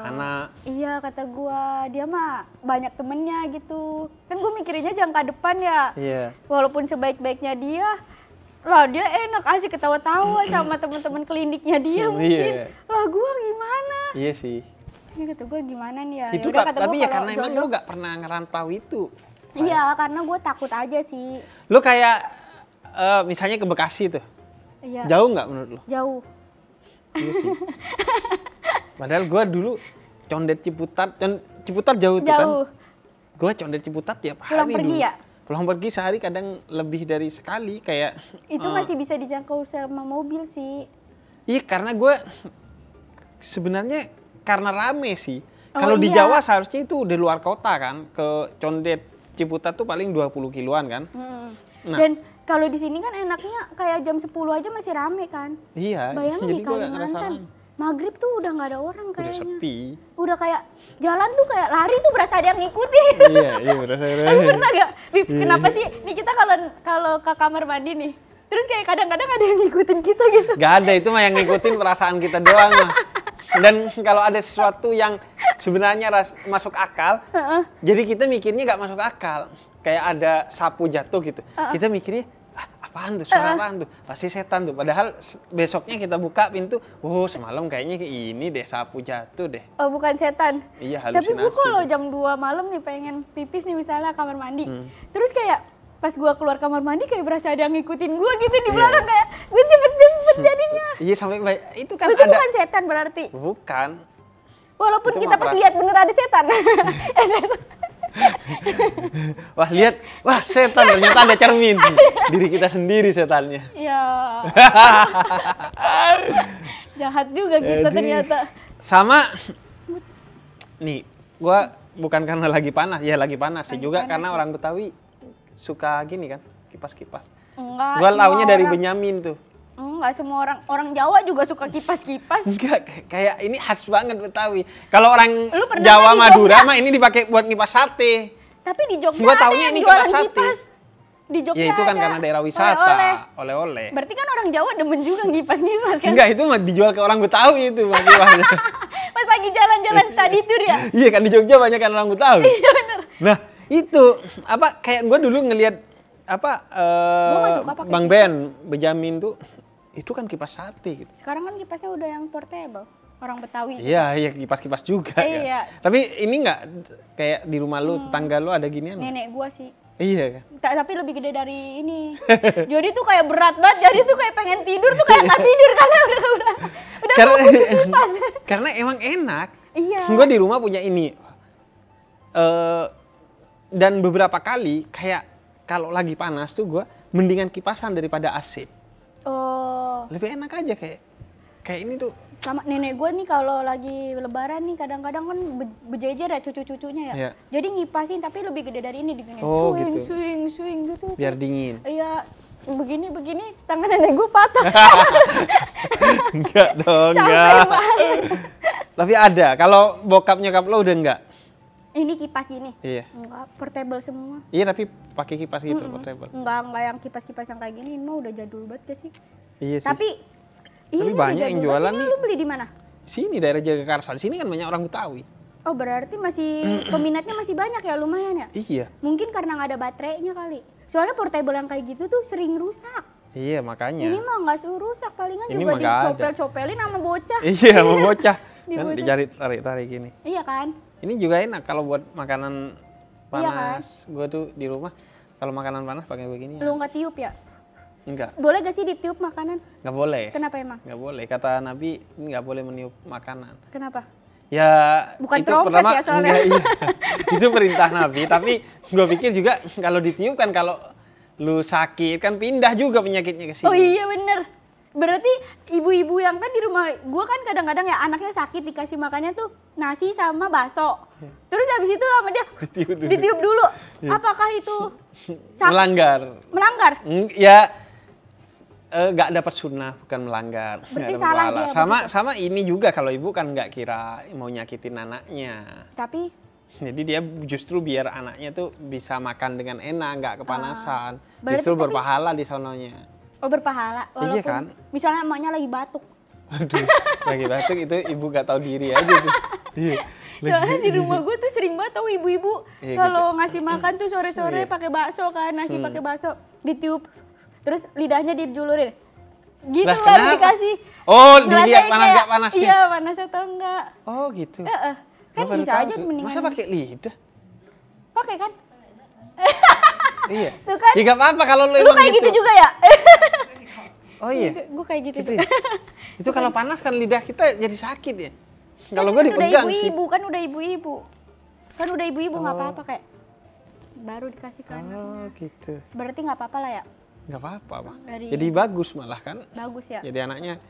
anak. Iya, kata gua, dia mah banyak temennya gitu. Kan gua mikirinnya jangka depan ya. Iya. Walaupun sebaik-baiknya dia, lah dia enak asik ketawa-tawa sama teman-teman kliniknya dia mungkin. Iya. Lah gua gimana? Iya sih. Kata gue gimana nih ya. Itu kata tapi gua, ya karena emang lu gak pernah ngerantau itu. Iya, karena gue takut aja sih. Lu kayak misalnya ke Bekasi tuh. Iya. Jauh nggak menurut lu? Jauh. Iya sih. Padahal gue dulu Condet Ciputat jauh tuh kan. Gue Condet Ciputat tiap hari. Pulang pergi dulu. ya? Pulang pergi sehari kadang lebih dari sekali kayak. Itu masih bisa dijangkau sama mobil sih. Iya, karena gue sebenarnya karena rame sih. Oh, Kalau di iya. Jawa seharusnya itu di luar kota kan. Ke Condet Ciputat tuh paling 20 kiloan kan. Nah. Dan kalau di sini kan enaknya kayak jam 10 aja masih rame kan. Iya. Bayangin jadi di Kalimantan, maghrib tuh udah nggak ada orang kayaknya. Udah sepi. Udah kayak jalan tuh kayak lari tuh berasa ada yang ngikutin. Iya berasa. Lu pernah gak? Bib, kenapa sih? Nih kita kalau ke kamar mandi nih, terus kayak kadang-kadang ada yang ngikutin kita gitu. Gak ada, itu mah yang ngikutin perasaan kita doang mah. Dan kalau ada sesuatu yang sebenarnya masuk akal, jadi kita mikirnya gak masuk akal. Kayak ada sapu jatuh gitu, kita mikirnya apaan tuh, suara apaan tuh, pasti setan tuh. Padahal besoknya kita buka pintu, semalam kayaknya kayak ini deh, sapu jatuh deh. Oh bukan setan? Iya, halusinasi. Tapi gue kalau jam 2 malam nih pengen pipis nih misalnya kamar mandi, terus kayak pas gue keluar kamar mandi kayak berasa ada yang ngikutin gue gitu di belakang, kayak gue cepet-cepet jadinya. Iya sampai itu kan itu ada. Bukan setan berarti? Bukan. Walaupun itu kita pas lihat bener ada setan. Wah lihat, wah setan, ternyata ada cermin. Diri kita sendiri setannya. Iya. Jahat juga kita ternyata. Sama, nih, gua bukan karena lagi panas, ya lagi panas sih juga panas karena orang Betawi suka gini kan, kipas-kipas. Enggak. Gua taunya dari Benyamin tuh. Enggak, semua orang Jawa juga suka kipas-kipas. Enggak, kayak ini khas banget Betawi. Kalau orang Lu Jawa Madura mah ini dipakai buat ngipas sate. Tapi di Jogja gua ada taunya yang ini jualan kipas sate. Kipas. Di Jogja Ya itu kan ada. karena daerah wisata, oleh-oleh. Berarti kan orang Jawa demen juga ngipas-ngipas kan? Enggak, itu mah dijual ke orang Betawi itu kipasnya. Pas lagi jalan-jalan study tour ya? Iya kan di Jogja banyak kan orang Betawi. Iya bener. Nah itu apa kayak gue dulu ngelihat apa Bang Ben Benjamin tuh itu kan kipas sate gitu. Sekarang kan kipasnya udah yang portable, orang Betawi. Iya kipas-kipas juga. Iya. Kan? Tapi ini nggak kayak di rumah lu tetangga lu ada ginian? Nenek gua sih. Iya kan. Tapi lebih gede dari ini. Jadi tuh kayak berat banget. Jadi tuh kayak pengen tidur tuh kayak nggak tidur karena udah fokus ke kipas. Karena emang enak. Iya. Gue di rumah punya ini. Dan beberapa kali kayak kalau lagi panas tuh gue mendingan kipasan daripada AC. Oh. Lebih enak aja kayak ini tuh. Sama nenek gue nih kalau lagi lebaran nih kadang-kadang kan bejejer ya cucu-cucunya ya. Iya. Jadi ngipasin tapi lebih gede dari ini digini. Oh, swing gitu. Biar dingin. Iya. Begini tangan nenek gue patah. Enggak dong, enggak. Tapi ada. Kalau bokap nyokap lo udah enggak? Ini kipas ini? Iya. Enggak, portable semua. Iya, tapi pakai kipas gitu portable. Enggak yang kipas-kipas yang kayak gini, ini mah udah jadul banget sih. Iya sih. Tapi banyak yang jualan nih. Lu beli di mana? Sini daerah Jagakarsa. Di sini kan banyak orang Betawi. Oh, berarti masih peminatnya masih banyak ya, lumayan ya? Iya. Mungkin karena nggak ada baterainya kali. Soalnya portable yang kayak gitu tuh sering rusak. Iya, makanya. Ini mah nggak suruh rusak, palingan ini juga dicopel-copelin sama bocah. Iya, sama bocah. Kan dicari-tarik gini. Iya kan? Ini juga enak kalau buat makanan panas. Iya kan? Gue tuh di rumah kalau makanan panas pakai begini. Lu nggak tiup ya? Enggak. Boleh gak sih ditiup makanan? Nggak boleh. Kenapa emang? Nggak boleh. Kata Nabi nggak boleh meniup makanan. Kenapa? Ya bukan itu trompet pertama, ya soalnya. Enggak, iya. Itu perintah Nabi. Tapi gue pikir juga kalau ditiup kan kalau lu sakit kan pindah juga penyakitnya ke sini. Oh iya bener. Berarti ibu-ibu yang kan di rumah gue kan kadang-kadang ya anaknya sakit dikasih makannya tuh nasi sama bakso. Terus habis itu sama dia ditiup dulu. Apakah itu melanggar? Melanggar? Ya nggak dapat sunnah, bukan melanggar. Berarti salah dia. Sama ini juga kalau ibu kan nggak kira mau nyakitin anaknya. Tapi jadi dia justru biar anaknya tuh bisa makan dengan enak, nggak kepanasan. Justru Berarti berpahala di sononya. Oh berpahala, walaupun iya kan? Misalnya emaknya lagi batuk. Aduh, lagi batuk itu ibu gak tahu diri aja tuh. Iya. Soalnya di rumah gue tuh sering banget tau ibu-ibu kalau gitu. ngasih makan tuh sore-sore pakai bakso kan, nasi pakai bakso, ditiup, terus lidahnya dijulurin. Gitu lah, baru dikasih. Oh, dilihat panas gak panasnya? Iya, panas atau enggak. Oh gitu. Kan bisa aja mendingan. Masa pakai lidah? Pakai kan? Iya. Tuh kan? Ya gak apa-apa kalau lu emang kayak gitu juga ya? Oh iya. Gue kayak gitu juga. juga. Itu kalau panas kan lidah kita jadi sakit ya. Kalau gue dipegang sih. Kan udah ibu-ibu. Kan udah ibu-ibu nggak apa-apa kayak baru dikasih kan. Oh gitu. Berarti nggak apa-apa lah ya? Nggak apa-apa, Pak. Jadi bagus malah kan. Bagus ya. Jadi anaknya,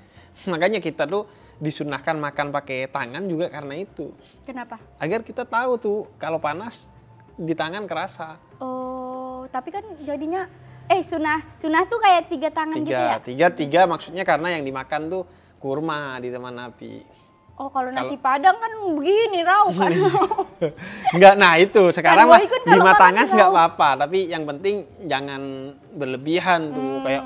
makanya kita tuh disunahkan makan pakai tangan juga karena itu. Kenapa? Agar kita tahu tuh kalau panas di tangan kerasa. Oh, tapi kan jadinya sunah tuh kayak 3 tangan gitu ya? Tiga maksudnya karena yang dimakan tuh kurma di zaman Nabi. Oh, kalau nasi Padang kan begini raw kan. Enggak, nah itu sekarang mah 5 tangan nggak raw. apa-apa, tapi yang penting jangan berlebihan tuh kayak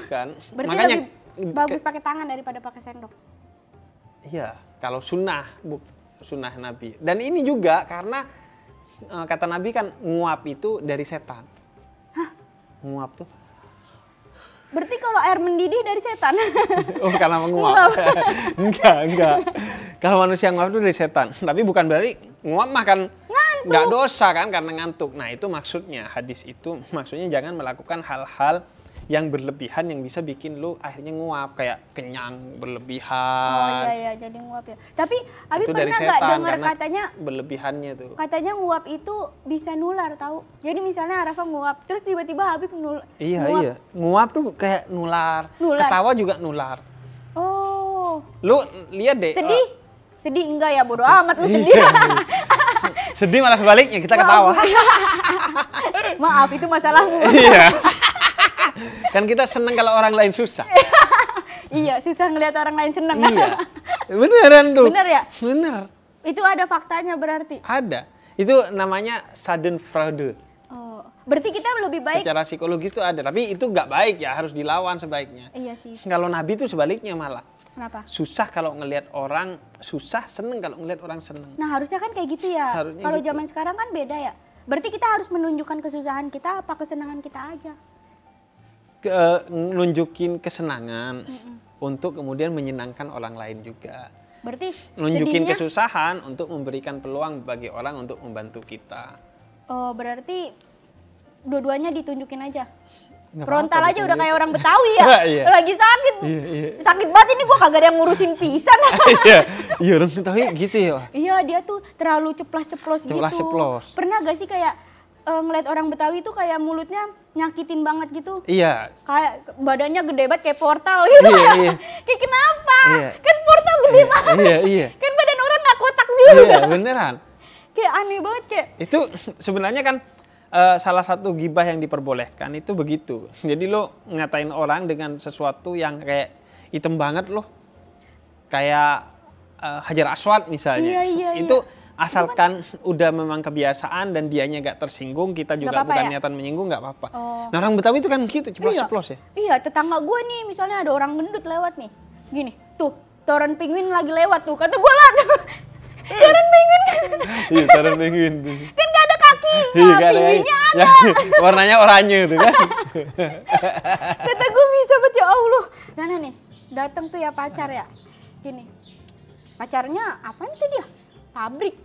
kan. Berarti makanya lebih bagus pakai tangan daripada pakai sendok. Iya, kalau sunnah Nabi. Dan ini juga karena kata Nabi kan nguap itu dari setan. Hah? Nguap tuh. Berarti kalau air mendidih dari setan? Oh, karena menguap. Enggak. Kalau manusia nguap itu dari setan. Tapi bukan berarti nguap mah kan nggak dosa kan karena ngantuk. Nah, itu maksudnya. Hadis itu maksudnya jangan melakukan hal-hal yang berlebihan yang bisa bikin lu akhirnya nguap, kayak kenyang berlebihan. Oh iya jadi nguap ya. Tapi Abi itu pernah nggak dengar katanya berlebihannya tuh. Katanya nguap itu bisa nular tahu. Jadi misalnya Arafa nguap, terus tiba-tiba Habib nguap. Iya. Nguap tuh kayak nular. Ketawa juga nular. Oh. Lu lihat deh. Sedih enggak ya, bodo amat lu sedih. Sedih malah sebaliknya kita ketawa. Maaf, itu masalahmu. Iya. Kan kita seneng kalau orang lain susah. Iya, susah ngelihat orang lain seneng. Iya. Beneran tuh. Bener ya? Bener. Itu ada faktanya berarti? Ada. Itu namanya schadenfreude. Oh, berarti kita lebih baik. Secara psikologis tuh ada, tapi itu nggak baik ya, harus dilawan sebaiknya. Iya sih. Kalau Nabi tuh sebaliknya malah. Kenapa? Susah kalau ngelihat orang susah, seneng kalau ngelihat orang seneng. Nah, harusnya kan kayak gitu ya. Kalau zaman sekarang kan beda ya. Berarti kita harus menunjukkan kesusahan kita apa kesenangan kita aja. Nunjukin kesenangan untuk kemudian menyenangkan orang lain juga. Berarti nunjukin kesusahan untuk memberikan peluang bagi orang untuk membantu kita. Oh, berarti dua-duanya ditunjukin aja. Nggak frontal apa-apa, aja udah kayak orang Betawi ya. Iya. Lagi sakit. Iya. Sakit banget ini gua kagak ada yang ngurusin pisan. Iya, orang Betawi gitu ya. Iya, dia tuh terlalu ceplas-ceplos gitu. Ceplas-ceplos. Pernah gak sih kayak ngeliat orang Betawi tuh kayak mulutnya nyakitin banget gitu? Iya. Kayak badannya gede banget kayak portal gitu. Iya. Kayak kenapa? Iya. Kan portal gede banget. Iya. Kan badan orang gak kotak juga. Iya, beneran. Kayak aneh banget kayak. Itu sebenarnya kan salah satu gibah yang diperbolehkan itu begitu. Jadi lo ngatain orang dengan sesuatu yang kayak hitam banget loh. Kayak Hajar Aswad misalnya. Iya. Itu asalkan udah memang kebiasaan dan dianya gak tersinggung, kita juga bukan niatan menyinggung, gak apa-apa. Oh. Nah orang Betawi itu kan gitu, ceplos-ceplos ya. Iya, tetangga gue nih misalnya ada orang gendut lewat nih. Gini, tuh toren penguin lagi lewat tuh. Kata gue lah, toren penguin kan. Iya, toren penguin tuh. Kan gak ada kakinya, penguinnya ada. Warnanya oranye tuh kan. Kata gue bisa baca ya Allah. Sana nih, datang tuh ya pacar ya. Gini, pacarnya apaan tuh dia? Pabrik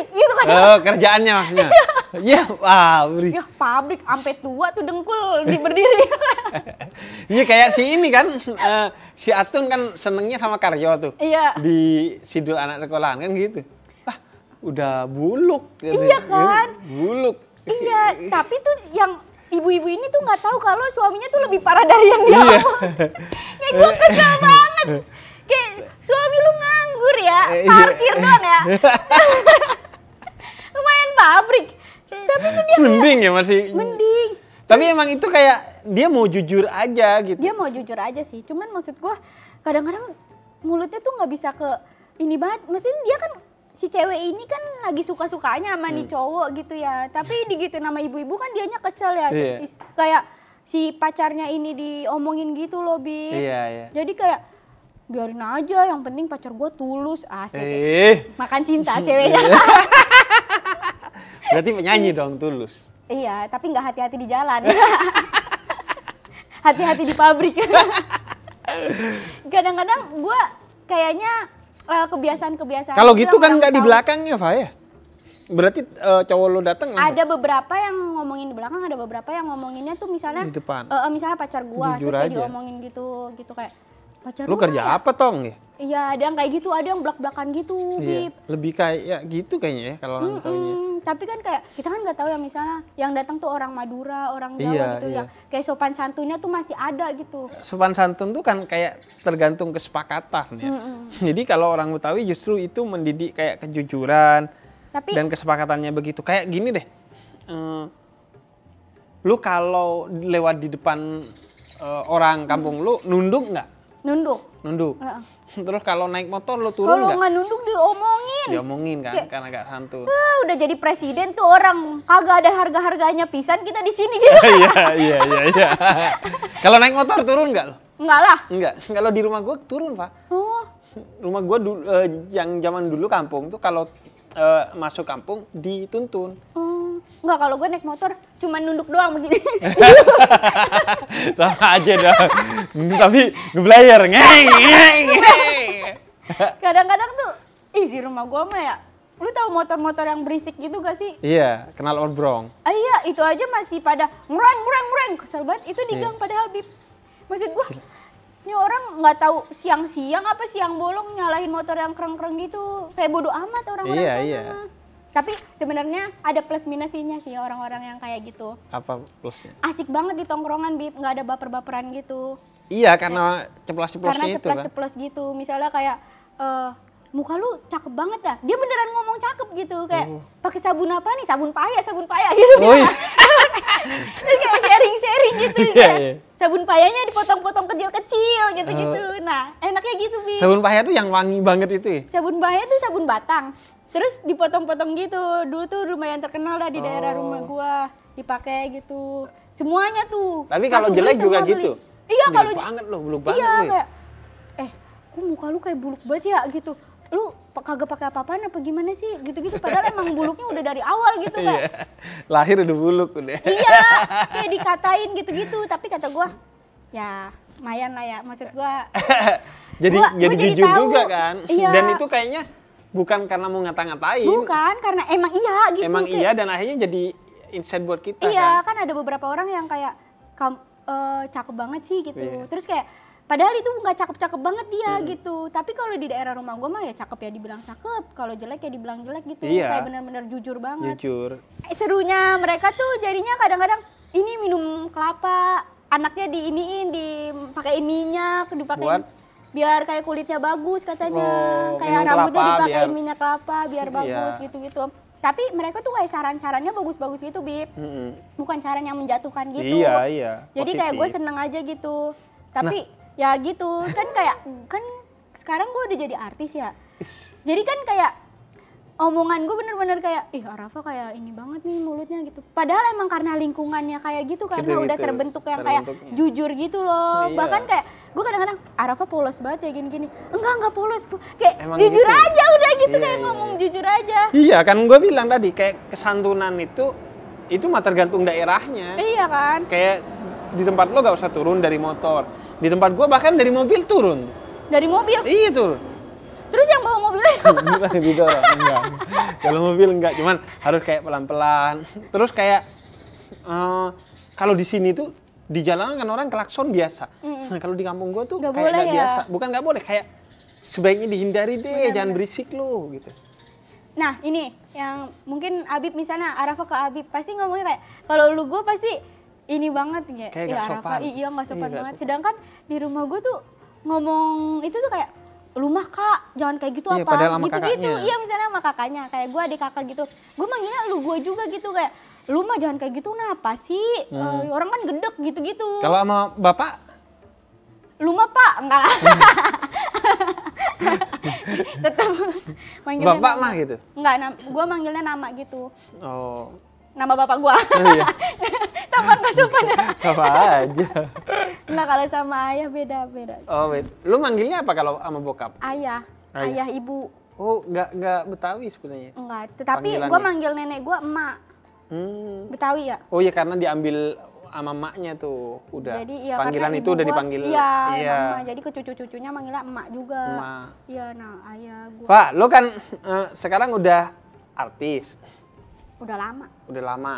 gitu kan. Oh, kerjaannya maksudnya. Iya, pabrik. Ya pabrik sampai tua tuh dengkul berdiri. Iya kayak si ini kan, si Atun kan senengnya sama Karyo tuh. Iya. Di Sidul Anak Sekolahan kan gitu. Udah buluk. Iya kan. Buluk. Iya, tapi tuh yang ibu-ibu ini tuh nggak tahu kalau suaminya tuh lebih parah dari yang dia omong. Kayak gue kesel banget. Kayak suami lu nganggur ya, parkir doang ya. Lumayan pabrik. Tapi tuh dia mending ya masih. Mending. Tapi emang itu kayak dia mau jujur aja gitu. Dia mau jujur aja sih. Cuman maksud gue kadang-kadang mulutnya tuh nggak bisa ke ini banget. Maksudnya dia kan si cewek ini kan lagi suka-sukanya sama nih cowok gitu ya. Tapi digituin nama ibu-ibu kan dianya kesel ya. Kayak si pacarnya ini diomongin gitu loh, Bi. Iya. Jadi kayak biarin aja, yang penting pacar gue tulus, asik. Makan cinta ceweknya. Berarti penyanyi dong, Tulus. Iya, tapi nggak hati-hati di jalan. Hati-hati di pabrik. Kadang-kadang gue kayaknya kebiasaan-kebiasaan. Kalau gitu kan nggak di belakangnya, Fa ya? Berarti cowok lo datang? Ada beberapa yang ngomongin di belakang, ada beberapa yang ngomonginnya tuh misalnya di depan. Misalnya pacar gue, terus kayak diomongin gitu kayak pacar lu kerja ya? Apa tong ya? Iya, ada yang kayak gitu, ada yang belak-belakan gitu, Bib. Lebih kayak gitu kayaknya ya kalau orang taunya. Tapi kan kayak kita kan nggak tahu ya, misalnya yang datang tuh orang Madura, orang Jawa gitu ya. Kayak sopan santunnya tuh masih ada gitu. Sopan santun tuh kan kayak tergantung kesepakatan ya. Jadi kalau orang Betawi justru itu mendidik kayak kejujuran dan kesepakatannya begitu. Kayak gini deh. Lu kalau lewat di depan orang kampung lu nunduk nggak? Nunduk. Terus kalau naik motor lo turun nggak? Kalau nggak nunduk diomongin. Diomongin kan, karena nggak santun. Udah jadi presiden tuh orang kagak ada harga-harganya pisan kita di sini gitu. Iya. Kalau naik motor turun nggak lo? Enggak lah. Enggak. Kalau di rumah gue turun, Pak. Rumah gue yang zaman dulu kampung tuh kalau masuk kampung dituntun. Enggak, kalau gue naik motor cuma nunduk doang begini. Sama aja dong. Tapi ngeblayer, ngeng. Kadang-kadang tuh, di rumah gue mah ya, lu tahu motor-motor yang berisik gitu gak sih? Iya, kenal orbrong. Iya, itu aja masih pada ngurang. Kesel banget, itu di gang padahal, Bib. Maksud gue, ini orang nggak tahu siang-siang apa siang bolong nyalahin motor yang kreng-kreng gitu. Kayak bodo amat orang-orang sana. Iya. Tapi sebenarnya ada plus minusnya sih orang-orang yang kayak gitu. Apa plusnya? Asik banget di tongkrongan, Bib, nggak ada baper-baperan gitu. Iya, karena ceplas-ceplosnya itu kan. Karena ceplas-ceplos gitu. Misalnya kayak muka lu cakep banget dah. Dia beneran ngomong cakep gitu, kayak pakai sabun apa nih? Sabun paya gitu. Terus kayak sharing gitu. Iya. Sabun payanya dipotong-potong kecil-kecil gitu. Nah, enaknya gitu, Bib. Sabun paya tuh yang wangi banget itu ya? Sabun paya tuh sabun batang. Terus dipotong-potong gitu. Dulu tuh lumayan terkenal lah di daerah rumah gua. Dipakai gitu. Semuanya tuh. Tapi kalau jelek juga gitu? Iya, kalau banget loh, buluk banget. Iya, kayak kok muka lu kayak buluk banget ya gitu. Lu kagak pakai apa-apaan apa gimana sih? Gitu-gitu. Padahal emang buluknya udah dari awal gitu kayak. Lahir udah buluk udah. Iya, kayak dikatain gitu-gitu. Tapi kata gua, ya lumayan lah ya. Maksud gua jadi jujur tahu juga kan. Iya. Dan itu kayaknya bukan karena mau ngata-ngatain. Bukan, karena emang iya gitu. Emang iya dan akhirnya jadi insight buat kita kan. Iya, kan ada beberapa orang yang kayak cakep banget sih gitu. Terus kayak padahal itu nggak cakep-cakep banget dia gitu. Tapi kalau di daerah rumah gue mah ya cakep ya dibilang cakep, kalau jelek ya dibilang jelek gitu. Iya. Kayak benar-benar jujur banget. Jujur. Serunya mereka tuh jadinya kadang-kadang ini minum kelapa, anaknya diiniin, dipakein minyak, dipakein biar kayak kulitnya bagus katanya. Kayak rambutnya dipakein minyak kelapa biar bagus gitu-gitu. Tapi mereka tuh kayak saran-sarannya bagus-bagus gitu, Bib. Bukan saran yang menjatuhkan gitu. Iya. Jadi kayak gue seneng aja gitu. Tapi ya gitu, kan sekarang gue udah jadi artis ya. Jadi kan kayak omongan gue bener-bener kayak, Arafa kayak ini banget nih mulutnya gitu. Padahal emang karena lingkungannya kayak gitu, karena udah terbentuk yang kayak jujur gitu loh. Iya. Bahkan kayak gue kadang-kadang, Arafa polos banget ya gini-gini. Enggak polos. Kayak emang jujur gitu aja udah gitu, kayak ngomong jujur aja. Iya kan gue bilang tadi, kayak kesantunan itu mah tergantung daerahnya. Iya kan. Kayak di tempat lo gak usah turun dari motor. Di tempat gue bahkan dari mobil turun. Dari mobil? Iya turun. Terus yang bawa mobilnya? Enggak. Kalau mobil enggak, cuman harus kayak pelan-pelan. Terus kayak kalau di sini tuh di jalanan kan orang klakson biasa. Nah kalau di kampung gue tuh kayak nggak biasa. Bukan nggak boleh, kayak sebaiknya dihindari deh, jangan berisik lu gitu. Nah ini yang mungkin Abib misalnya, Arafa ke Abib pasti ngomongnya kayak, kalau lu gue pasti ini banget ya. Kayak gak sopan. Iya nggak sopan banget. Sedangkan di rumah gue tuh ngomong itu tuh kayak, lu mah kak jangan kayak gitu apa gitu-gitu. Iya misalnya sama kakaknya, kayak gue adik kakak gitu. Gue manggilnya lu gue juga gitu kayak, lu mah jangan kayak gitu kenapa sih? Orang kan gedek gitu-gitu. Kalau sama bapak? Lu mah pak, enggak lah. Tetap manggilnya bapak nama. mah gitu? Enggak, gue manggilnya nama gitu. Oh. Nama bapak gue. Iya. Tambah gak sopan ya. Sama aja. Enggak, kalau sama ayah beda-beda. Oh, lu manggilnya apa kalau sama bokap? Ayah, ibu. Oh, nggak Betawi sebenarnya? Enggak, tetapi gue manggil nenek gue emak. Betawi ya? Oh iya, karena diambil sama emaknya tuh, udah. Jadi, ya, panggilan itu udah dipanggil. Iya. Mama. Jadi ke cucu-cucunya manggilnya emak juga. Emak. Iya, nah ayah gue. Pak, lu kan sekarang udah artis. Udah lama. Udah lama.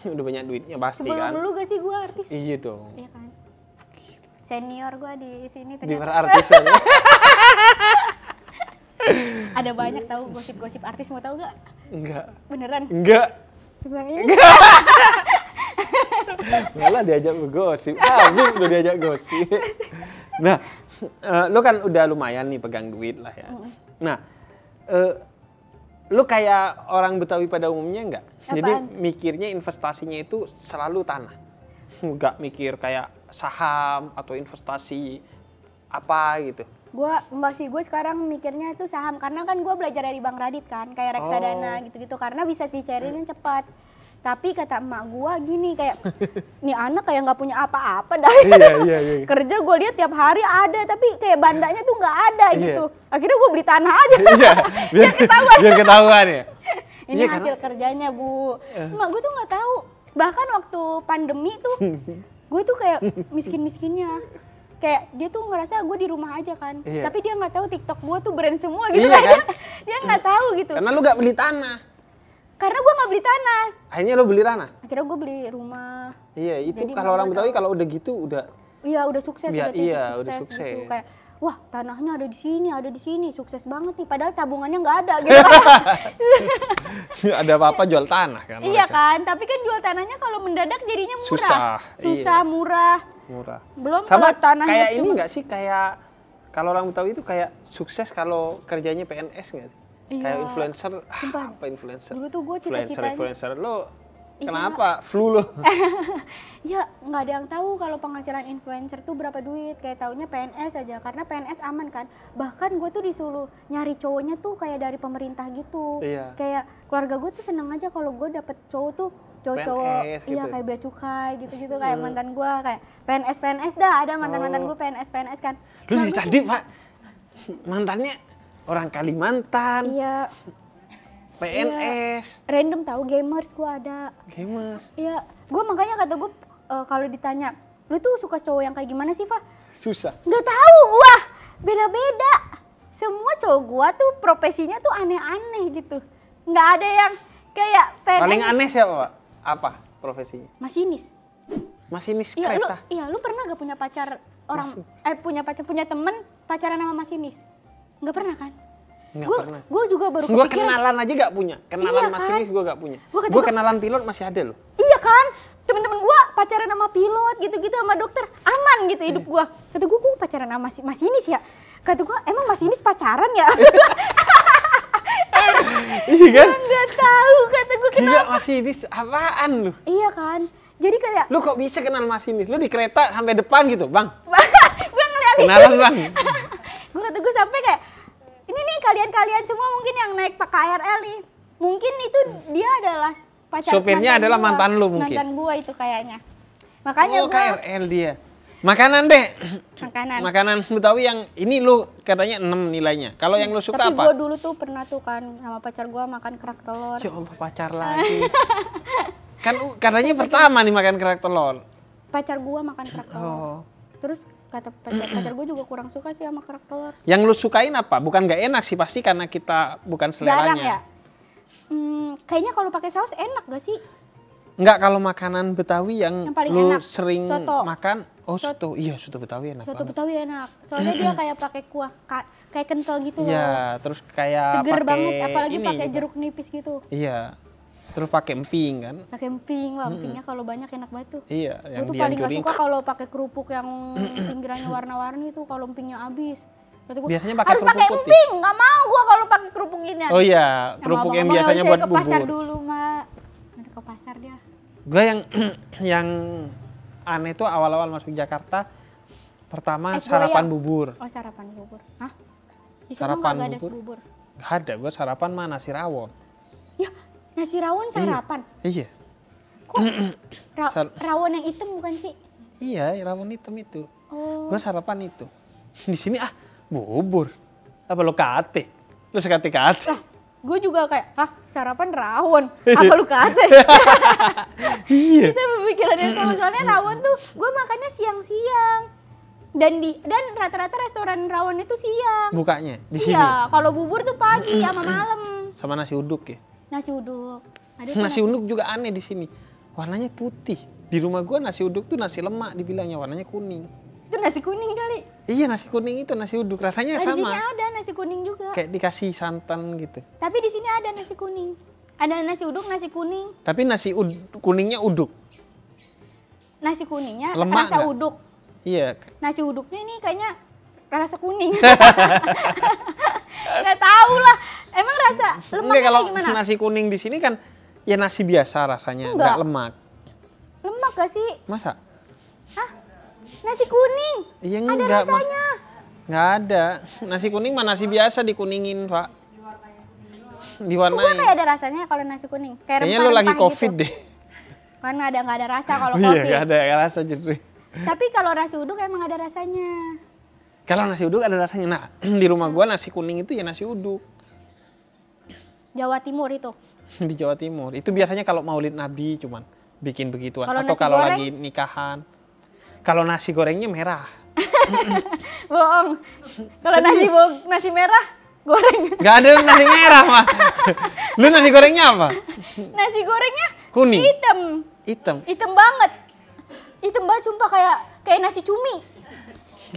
Udah banyak duitnya pasti Sebelum kan? Sebelum dulu gak sih gue artis? Iya dong. Iya kan? Senior gue di sini Di ternyata. artis aja. Ada banyak tahu gosip-gosip artis, mau tahu gak? Enggak. Beneran? Enggak. Sebelah ini? Malah diajak gosip. Habis udah diajak gosip. Nah, lu kan udah lumayan nih pegang duit lah ya. Nah, lu kayak orang Betawi pada umumnya enggak? Apaan? Jadi mikirnya investasinya itu selalu tanah. Enggak mikir kayak saham atau investasi apa gitu. Enggak sih, gue sekarang mikirnya itu saham. Karena kan gue belajar dari Bang Radit kan, kayak reksadana gitu-gitu. Karena bisa dicairin cepat. Tapi kata emak gue gini kayak, nih anak kayak nggak punya apa-apa dah. Iya. Kerja gue lihat tiap hari ada, tapi kayak bandanya tuh nggak ada gitu. Akhirnya gue beli tanah aja. Iya, biar ketahuan ya. Ini hasil kerjanya Bu. Emak gue tuh nggak tahu. Bahkan waktu pandemi tuh, gue tuh kayak miskin-miskinnya. Kayak dia tuh ngerasa gue di rumah aja kan. Tapi dia nggak tahu TikTok gue tuh brand semua gitu kan. Dia nggak tahu gitu. Karena lu nggak beli tanah. Karena gue nggak beli tanah. Akhirnya lo beli tanah? Akhirnya gue beli rumah. Iya, itu kalau orang Betawi kalau udah gitu udah. Iya, udah sukses. Udah sukses. Gitu. Kayak, wah tanahnya ada di sini, sukses banget nih. Padahal tabungannya nggak ada gitu kan. Ada apa-apa jual tanah kan? Iya kan, tapi kan jual tanahnya kalau mendadak jadinya murah. Susah, murah. Belum sama kalau tanahnya kayak ini nggak sih, kayak kalau orang Betawi itu kayak sukses kalau kerjanya PNS nggak sih? Iya. Kayak influencer, apa influencer? Dulu tuh gue cita-citanya. Influencer lo kenapa? Flu lo? Ya nggak ada yang tahu kalau penghasilan influencer tuh berapa duit. Kayak taunya PNS aja, karena PNS aman kan. Bahkan gue tuh disuruh nyari cowoknya tuh kayak dari pemerintah gitu. Iya. Kayak keluarga gue tuh seneng aja kalau gue dapet cowok tuh cowok-cowok PNS, iya gitu. kayak bea cukai gitu-gitu. Kayak mantan gue kayak PNS dah, ada mantan gue PNS kan. Lu dari tadi Pak mantannya orang Kalimantan. Iya. PNS. Iya. Random tahu, gamers gue ada. Gamers. Iya, gue makanya kata gue kalau ditanya, lu tuh suka cowok yang kayak gimana sih, Fah? Susah. Nggak tahu gua, beda-beda. Semua cowok gua tuh profesinya tuh aneh-aneh gitu. Nggak ada yang kayak PNS. Paling aneh siapa Pak? Apa profesinya? Masinis. Masinis Iya, kereta. lu pernah gak punya pacar punya temen pacaran sama masinis? Nggak pernah kan? Nggak pernah. Gue juga baru Gue kepikiran. kenalan aja gak punya. Kenalan Iya, masinis kan? gue gak punya. Gua Gue kenalan pilot masih ada loh. Iya kan? Temen-temen gue pacaran sama pilot gitu-gitu, sama dokter. Aman gitu hidup gue. Kata gue pacaran sama masinis ya? Kata gue, emang masinis pacaran ya? Iya kan? Nggak tahu, kata gue kenapa. Gila, masinis apaan lu? Iya kan? Jadi kayak... Lu kok bisa kenal masinis? Lu di kereta sampai depan gitu, Bang? gue ngeliatin. Kenalan, Bang. Gue sampai kayak, ini nih kalian semua mungkin yang naik Pak KRL nih. Mungkin itu dia adalah pacar sopirnya adalah mantan lu mungkin. Mantan gua itu kayaknya. Makanya KRL dia. Makanan deh. Makanan Betawi yang ini lu katanya 6 nilainya. Kalau yang lu suka tapi apa? Tapi gua dulu tuh pernah tuh kan sama pacar gua makan kerak telur. Ya Allah, pacar lagi. Kan katanya pertama nih makan kerak telur. Pacar gua makan kerak telur. Terus kata pacar gue juga kurang suka sih sama kerak telur. Yang lu sukain apa? Bukan gak enak sih, pasti karena kita bukan seleranya. Jarang ya? Kayaknya kalau pakai saus enak gak sih? Enggak, kalau makanan Betawi yang paling lu enak. sering Soto. makan. Oh, soto. Iya, soto Betawi enak Soto banget. Betawi enak. Soalnya dia kayak pakai kuah kayak kental gitu loh. Iya, terus kayak seger pakai banget, apalagi ini pakai juga. jeruk nipis gitu. Iya. Terus pakai emping kan? Pakai emping, wah empingnya kalau banyak enak banget tuh. Iya, yang Gue tuh paling gak suka kalau pakai kerupuk yang pinggirannya warna-warni tuh kalau empingnya habis. Biasanya pakai harus pakai emping, nggak mau gue kalau pakai kerupuk ini. Oh iya, kerupuk yang biasanya buat bubur. Ke pasar dulu, Mak. Ada ke pasar dia. Gue yang aneh tuh awal-awal masuk Jakarta, pertama sarapan bubur. Oh, sarapan bubur. Hah? Di Sarapan nggak ada bubur? Gak ada, gue sarapan mah nasi rawon. Ya, nasi rawon sarapan? Iya. Kok rawon yang hitam bukan sih? Iya, rawon hitam itu. Oh. Gue sarapan itu. Di sini bubur. Apa lo kate? Lo sekate-kate? Gue juga kayak, sarapan rawon. Apa lu kate? Iya. Kita pemikirannya sama, soalnya rawon tuh gue makannya siang-siang. Dan rata-rata restoran rawon itu siang. Bukanya di sini. Iya, kalau bubur tuh pagi sama malam. Sama nasi uduk ya. Nasi uduk. Nasi uduk juga aneh di sini. Warnanya putih. Di rumah gue nasi uduk tuh nasi lemak dibilangnya, warnanya kuning. Itu nasi kuning kali. Iya, nasi kuning itu nasi uduk, rasanya sama. Di sini ada nasi kuning juga. Kayak dikasih santan gitu. Tapi di sini ada nasi kuning. Ada nasi uduk, nasi kuning. Tapi kuningnya uduk. Nasi kuningnya lemak rasa uduk. Iya. Nasi uduknya ini kayaknya rasa kuning. Nggak tahu lah. Emang rasa lemaknya kalau gimana? Nasi kuning di sini kan ya nasi biasa rasanya, nggak lemak. Lemak gak sih? Masa? Nasi kuning? Iya, ada enggak, rasanya. Nggak ada. Nasi kuning mah nasi biasa dikuningin, Pak. Diwarnai. Gue kayak ada rasanya kalau nasi kuning. Kayaknya lo lagi COVID gitu. deh. Kan nggak ada rasa kalau Iya, COVID. nggak ada rasa justru. Tapi kalau nasi uduk emang ada rasanya. Kalau nasi uduk ada rasanya. Nah, di rumah gua nasi kuning itu ya nasi uduk. Jawa Timur itu. Di Jawa Timur. Itu biasanya kalau Maulid Nabi cuman bikin begituan. Atau kalau lagi nikahan. Kalau nasi gorengnya merah. Bohong. Kalau nasi merah goreng. Gak ada nasi merah mah. Lu nasi gorengnya apa? Nasi gorengnya kuning. Hitam banget. Hitam banget sumpah kayak nasi cumi.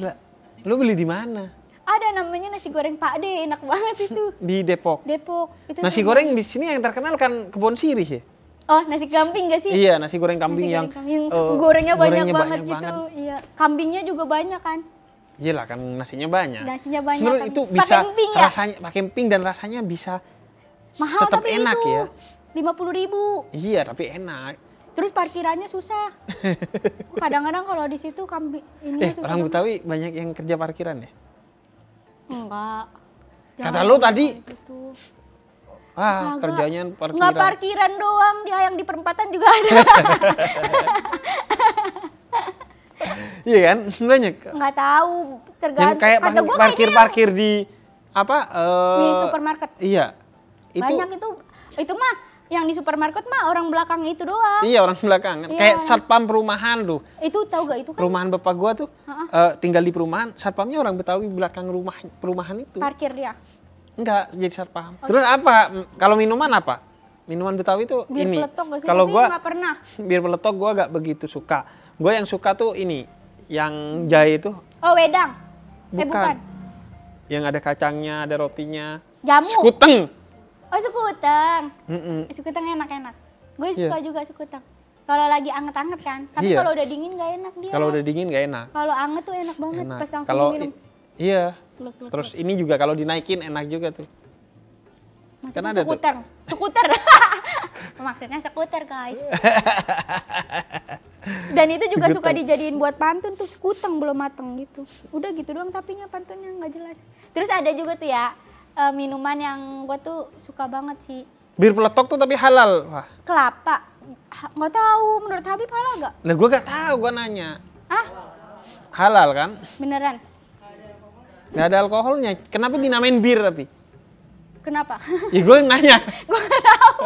Gila. Lu beli di mana? Ada namanya nasi goreng Pak De, enak banget itu. Di Depok. Itu nasi goreng di sini yang terkenal kan Kebon Sirih ya? Oh, nasi kambing gak sih? Iya, nasi goreng kambing yang gorengnya banyak banget gitu. Iya, kambingnya juga banyak kan? Iyalah kan nasinya banyak. Nasinya banyak. Menurut itu bisa rasanya pakai emping dan rasanya bisa mahal tetap tapi enak itu, ya. 50.000. Iya, tapi enak. Terus parkirannya susah. Kadang-kadang kalau di situ kambing ini susah. Orang Betawi banyak yang kerja parkiran ya? Enggak. Kata lu tadi. Kerjanya parkiran. Enggak parkiran doang, dia yang di perempatan juga ada. Iya kan? Banyak. Enggak tahu, tergantung. Kayak parkir di di supermarket. Iya. Banyak itu mah yang di supermarket mah orang belakang itu doang. Iya, orang belakang. Iya. Kayak satpam perumahan tuh. Itu tahu gak itu kan? Perumahan bapak gua tuh tinggal di perumahan, satpamnya orang Betawi belakang perumahan itu. Parkir dia? Enggak, jadi satpam. Terus apa? Kalau minuman apa? Minuman Betawi tuh bir ini. Peletok gak sih? Kalau gua nggak pernah. Bir peletok gua gak begitu suka. Gua yang suka tuh ini, yang jahe itu. Oh, wedang. Bukan. Yang ada kacangnya, ada rotinya. Jamu. Sekuteng. Oh, sekuteng. Sekuteng enak-enak. Gue suka juga sekuteng. Kalau lagi anget-anget kan. Tapi kalau udah dingin gak enak dia. Kalau udah dingin gak enak. Kalau anget tuh enak banget pas langsung diminum. Iya. Terus ini juga kalau dinaikin enak juga tuh. Maksudnya skuter. Skuter. Maksudnya skuter, guys. Dan itu juga suka dijadiin buat pantun tuh, sekuteng belum mateng gitu. Udah gitu doang tapinya pantunnya nggak jelas. Terus ada juga tuh ya minuman yang gue tuh suka banget sih. Bir peletok tuh tapi halal. Wah. Kelapa. Nggak tahu, menurut Habib halal gak? Nah gue gak tahu, gue nanya. Halal kan? Beneran? Gak ada alkoholnya. Kenapa dinamain bir tapi? Kenapa? Ya gue nanya. Gue gak tahu.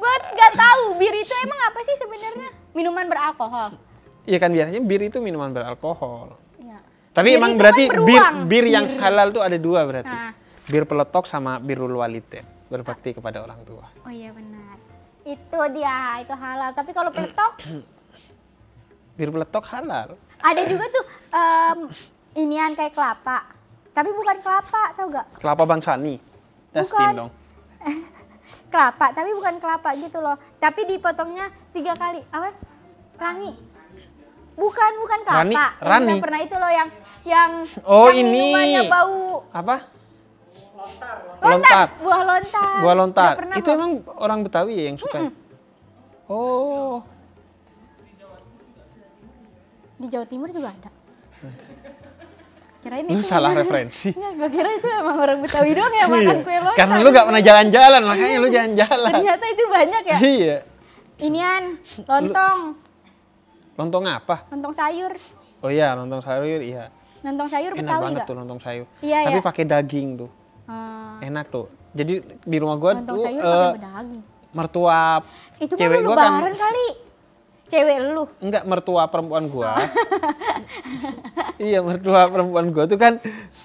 Gue gak tahu bir itu emang apa sih sebenarnya? Minuman beralkohol. Iya kan biasanya bir itu minuman beralkohol. Iya. Tapi bir emang berarti kan bir yang halal tuh ada dua berarti. Bir peletok sama birrul walidain, berbakti kepada orang tua. Oh iya benar. Itu dia, itu halal. Tapi kalau peletok? Bir peletok halal. Ada juga tuh inian kayak kelapa. Tapi bukan kelapa, tau gak? Kelapa Bang Sani. Dustin dong. kelapa, tapi bukan kelapa gitu loh. Tapi dipotongnya 3 kali. Apa? Rangi. Bukan kelapa. Rani. Pernah itu loh yang oh yang ini minumannya bau. apa? Lontar. Buah lontar. Itu emang orang Betawi ya yang suka? Oh. Di Jawa Timur juga ada. Kirain itu salah referensi. Enggak, gue kira itu emang orang Betawi doang yang makan kue lontar. Karena lu gak pernah jalan-jalan, makanya lu jalan-jalan. Ternyata itu banyak ya? Iya. Inian, lontong. Lontong apa? Lontong sayur. Oh iya, lontong sayur iya. Lontong sayur Enak Betawi banget gak? tuh lontong sayur. Iya, tapi ya? pakai daging tuh. Enak tuh. Jadi di rumah gua lontong tuh sayur pakai daging. mertua Itu cewek mah gua kan. lebaran kali. Cewek lu. Enggak, mertua perempuan gua. Iya, mertua perempuan gua tuh kan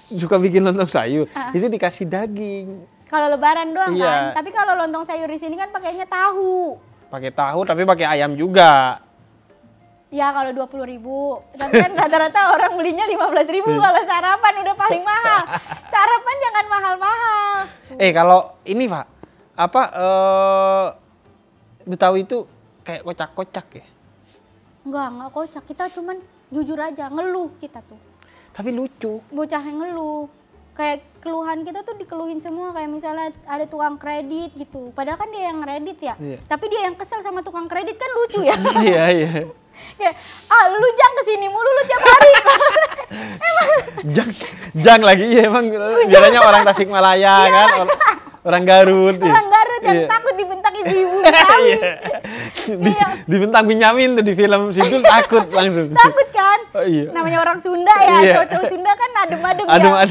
suka bikin lontong sayur. Itu dikasih daging. Kalau lebaran doang Iya. kan. Tapi kalau lontong sayur di sini kan pakainya tahu. Pakai tahu tapi pakai ayam juga. Ya kalau 20.000, tapi kan rata-rata orang belinya 15.000 kalau sarapan udah paling mahal. Sarapan jangan mahal-mahal. Kalau ini Pak, apa Betawi itu kayak kocak-kocak ya? Enggak kocak. Kita cuman jujur aja, ngeluh kita tuh. Tapi lucu. Bocah yang ngeluh. Kayak keluhan kita tuh dikeluhin semua, kayak misalnya ada tukang kredit gitu. Padahal kan dia yang kredit ya. Iya. Tapi dia yang kesel sama tukang kredit kan lucu ya. Iya, iya. Kayak, lu Jang kesini mulu lu tiap hari. Jang lagi ya emang biasanya orang Tasikmalaya kan, orang Garut. Orang Garut yang takut dibentak ibu-ibu Betawi. Dibentang Benyamin tuh di film Sidul takut langsung. Takut kan? Oh, iya. Namanya orang Sunda ya, Iya. cowok-cowok Sunda kan adem-adem ya.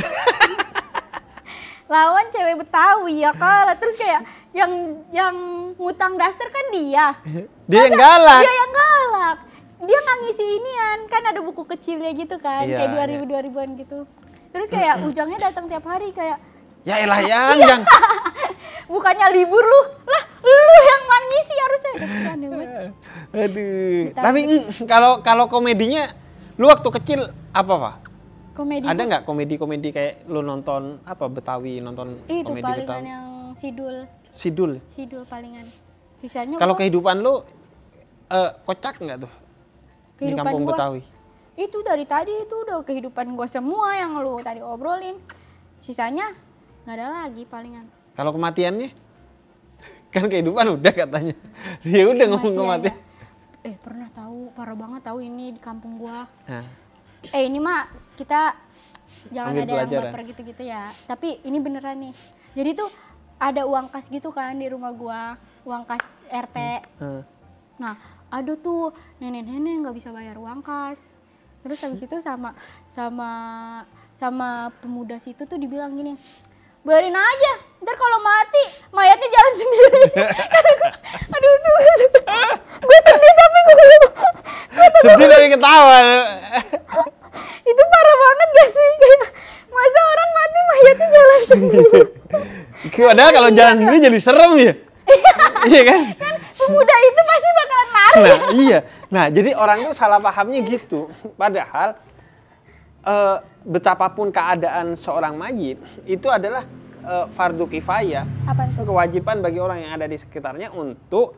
Lawan cewek Betawi ya kalah. Terus kayak yang ngutang daster kan dia. Dia yang galak. Dia yang galak. Dia nggak ngisi inian, kan ada buku kecilnya gitu kan, Iya, kayak 2000-2000-an gitu. Terus kayak Ujangnya datang tiap hari kayak, Ya elah Jang. bukannya libur lu, lah lu yang ngisi harusnya. Aneh banget. Aduh. Ditambah Tapi kalau komedinya, lu waktu kecil apa Pak? Komedi Ada nggak komedi-komedi kayak lu nonton apa Betawi, nonton itu komedi palingan Betawi? yang sidul Sidul. palingan. Sisanya Kalau gua- kehidupan lu kocak nggak tuh di kehidupan kampung gua, Betawi? itu dari tadi itu udah kehidupan gua semua yang lu tadi obrolin. Sisanya nggak ada lagi palingan. Kalau kematiannya? Kan kehidupan udah katanya. Ya udah ngomong kematian. Pernah tahu, parah banget tahu ini di kampung gua. Nah, Ini mah kita jangan ambil ada yang pelajaran. baper gitu-gitu ya. Tapi ini beneran nih. Jadi tuh ada uang kas gitu kan di rumah gua, uang kas RT. Nah, ada tuh nenek-nenek nggak bisa bayar uang kas. Terus habis itu sama pemuda situ tuh dibilang gini, biarin aja, ntar kalau mati mayatnya jalan sendiri. Aduh tuh, gue sedih tapi gue sedih tapi ketawa. itu parah banget gak sih? Kayak masa orang mati mayatnya jalan sendiri. Padahal kalau jalan sendiri jadi serem ya. Iya kan? Kan pemuda itu pasti bakalan lari. Nah, iya. Nah, jadi orang tuh salah pahamnya gitu. Padahal betapapun keadaan seorang mayit itu adalah fardu kifayah. Apaan tuh? Kewajiban bagi orang yang ada di sekitarnya untuk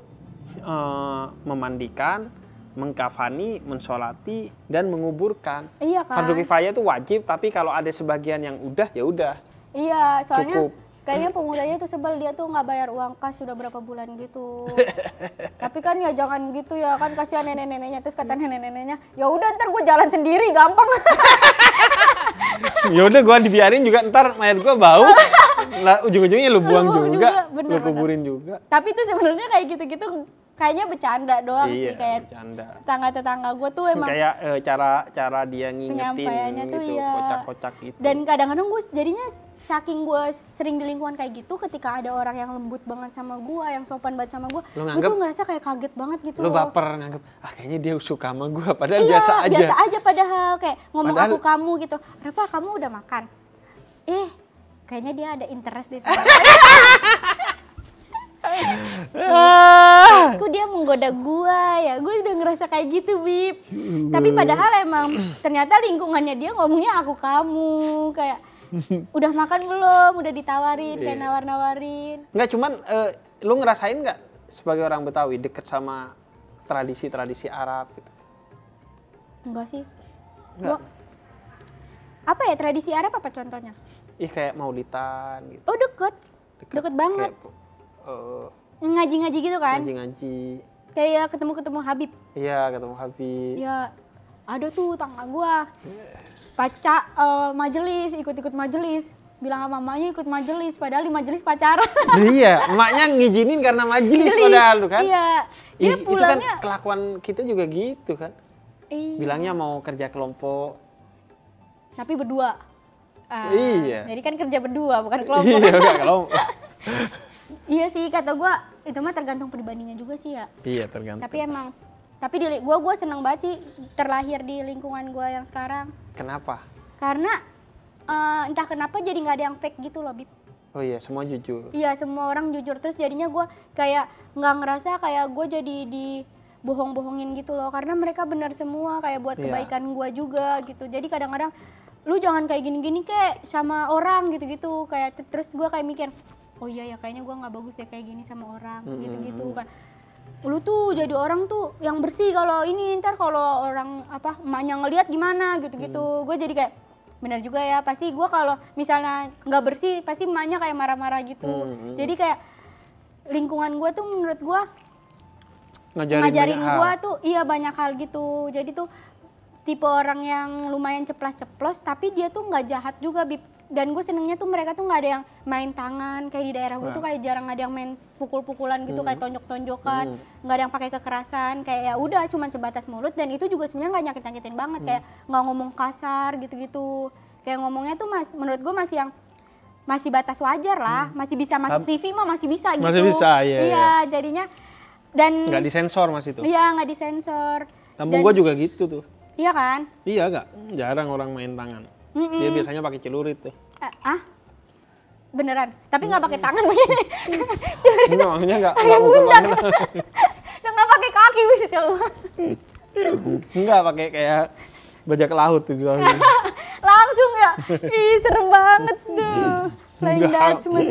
memandikan, mengkafani, mensolati, dan menguburkan. Iya kan? Fardu kifayah itu wajib, tapi kalau ada sebagian yang udah, ya udah. Iya, soalnya Cukup. kayaknya pemudanya tuh sebel, dia tuh nggak bayar uang kas sudah berapa bulan gitu. Tapi kan ya jangan gitu ya, kan kasihan nenek-neneknya. Terus kata nenek-neneknya, ya udah ntar gue jalan sendiri gampang. Ya udah gua dibiarin juga, ntar mayat gua bau. Lah ujung-ujungnya lu buang buang juga, juga, bener, lu kuburin juga. Tapi itu sebenarnya kayak gitu-gitu kayaknya bercanda doang sih, Iya, kayak bercanda. tetangga-tetangga gue tuh emang Kayak cara dia ngingetin penyampaiannya tuh gitu, iya. kocak-kocak gitu. Dan kadang-kadang gue jadinya saking gue sering di lingkungan kayak gitu, ketika ada orang yang lembut banget sama gue, yang sopan banget sama gue tuh ngerasa kayak kaget banget gitu lu loh. baper nganggep, kayaknya dia suka sama gue, padahal Iya, biasa aja. biasa aja padahal kayak ngomong Padahal- aku kamu gitu. Reva, kamu udah makan? Kayaknya dia ada interest di sana. Kok dia menggoda gua ya? Gue udah ngerasa kayak gitu, Bib. Tapi padahal emang ternyata lingkungannya dia ngomongnya aku kamu, kayak udah makan belum? Udah ditawarin, kayak nawar-nawarin. Enggak, cuman lu ngerasain nggak sebagai orang Betawi deket sama tradisi-tradisi Arab gitu? Enggak sih. Enggak. Apa ya tradisi Arab apa contohnya? Kayak maulidan gitu. Oh deket banget. Ngaji-ngaji gitu kan? Ngaji-ngaji. Kayak ketemu Habib. Iya, ketemu Habib. Iya, ada tuh tangga gua. Majelis, ikut-ikut majelis. Bilang sama mamanya ikut majelis, padahal di majelis pacaran. Iya, emaknya ngizinin karena majelis padahal tuh kan. Iya. Dia pulangnya. Itu kan kelakuan kita juga gitu kan. Bilangnya mau kerja kelompok. Tapi berdua. Iya. Jadi kan kerja berdua, bukan kelompok. Iya, enggak kelompok. Iya sih, kata gua itu mah tergantung pribadinya juga sih ya. Iya, tergantung. Tapi gua seneng banget sih terlahir di lingkungan gua yang sekarang. Kenapa? Karena entah kenapa jadi nggak ada yang fake gitu loh, Bib. Oh iya, semua jujur. Iya, semua orang jujur. Terus jadinya gua kayak nggak ngerasa kayak gua jadi dibohong-bohongin gitu loh. Karena mereka benar semua kayak buat kebaikan gua juga gitu. Jadi kadang-kadang lu jangan kayak gini-gini kayak sama orang gitu-gitu. Kayak terus gua kayak mikir, oh iya ya kayaknya gua nggak bagus deh kayak gini sama orang gitu-gitu kan. Lu tuh jadi orang tuh yang bersih kalau ini, ntar kalau orang emaknya ngelihat gimana gitu-gitu. Gue jadi kayak benar juga ya, pasti gue kalau misalnya nggak bersih pasti emaknya kayak marah-marah gitu. Jadi kayak lingkungan gue tuh menurut gue ngajarin gue tuh banyak hal gitu. Jadi tuh tipe orang yang lumayan ceplas-ceplos tapi dia tuh nggak jahat juga, Bib. Dan gue senengnya tuh mereka tuh nggak ada yang main tangan kayak di daerah gue tuh kayak jarang ada yang main pukul-pukulan gitu, kayak tonjok-tonjokan, nggak ada yang pakai kekerasan, kayak ya udah cuma sebatas mulut. Dan itu juga sebenarnya nggak nyakit-nyakitin banget, kayak nggak ngomong kasar gitu-gitu, kayak ngomongnya tuh menurut gue masih batas wajar lah, masih bisa masuk TV mah masih bisa gitu. Masih bisa, iya. Jadinya dan nggak disensor mas itu. Iya, nggak disensor. Kampung gue juga gitu tuh. Iya kan? Iya, jarang orang main tangan. Dia biasanya pakai celurit tuh. Beneran? Tapi nggak pakai tangan begini. Enggak, maksudnya nggak mukul tangan. Nggak pakai kaki bisa coba. Enggak, pakai kayak bajak laut tuh. Langsung ya? Ih, serem banget tuh. Flying Dutchman.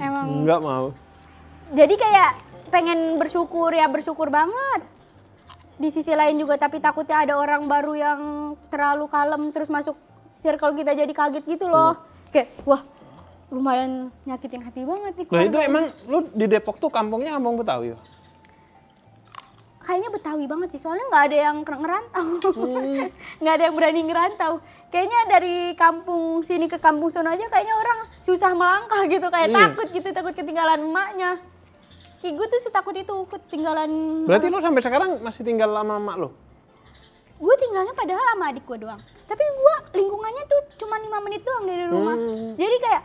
Emang. Enggak mau. Jadi kayak pengen bersyukur banget. Di sisi lain juga tapi takutnya ada orang baru yang terlalu kalem terus masuk circle kita jadi kaget gitu loh. Kayak wah lumayan nyakitin hati banget nih. Nah itu emang lu di Depok tuh kampungnya kampung Betawi? Kayaknya Betawi banget sih, soalnya nggak ada yang ngerantau. Nggak ada yang berani ngerantau. Kayaknya dari kampung sini ke kampung sono aja kayaknya orang susah melangkah gitu. Kayak takut ketinggalan emaknya. Kayak gue tuh setakut itu ketinggalan. Berarti lu sampai sekarang masih tinggal sama emak lu? Gue tinggalnya padahal sama adik gue doang. Tapi gue lingkungannya tuh cuma 5 menit doang dari rumah. Jadi kayak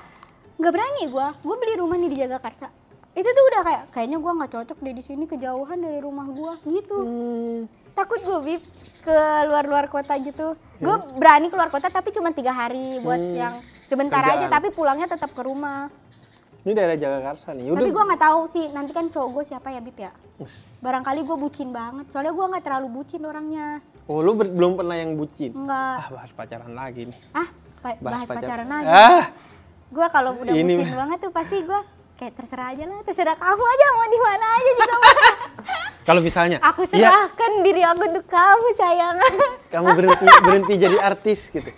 nggak berani gue beli rumah nih di Jagakarsa. Itu tuh udah kayaknya gue nggak cocok deh di sini, kejauhan dari rumah gue gitu. Takut gue, Bib, ke luar kota gitu. Gue berani keluar kota tapi cuma 3 hari buat yang sebentar aja, tapi pulangnya tetap ke rumah. Ini daerah Jagakarsa nih. Tapi gue nggak tahu sih nanti kan cowok gue siapa ya, Bib ya. Barangkali gue bucin banget, soalnya gue nggak terlalu bucin orangnya. Oh, lu belum pernah yang bucin? Enggak. Bahas pacaran lagi nih. Bahas pacaran lagi. Gue kalau udah bucin banget tuh pasti gue kayak terserah aja lah, terserah kamu aja mau di mana aja juga. Kalau misalnya aku serahkan diri aku untuk kamu sayang. Kamu berhenti jadi artis gitu.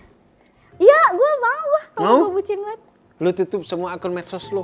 Iya, gue mau kalau gue bucin banget. Lu tutup semua akun medsos lu.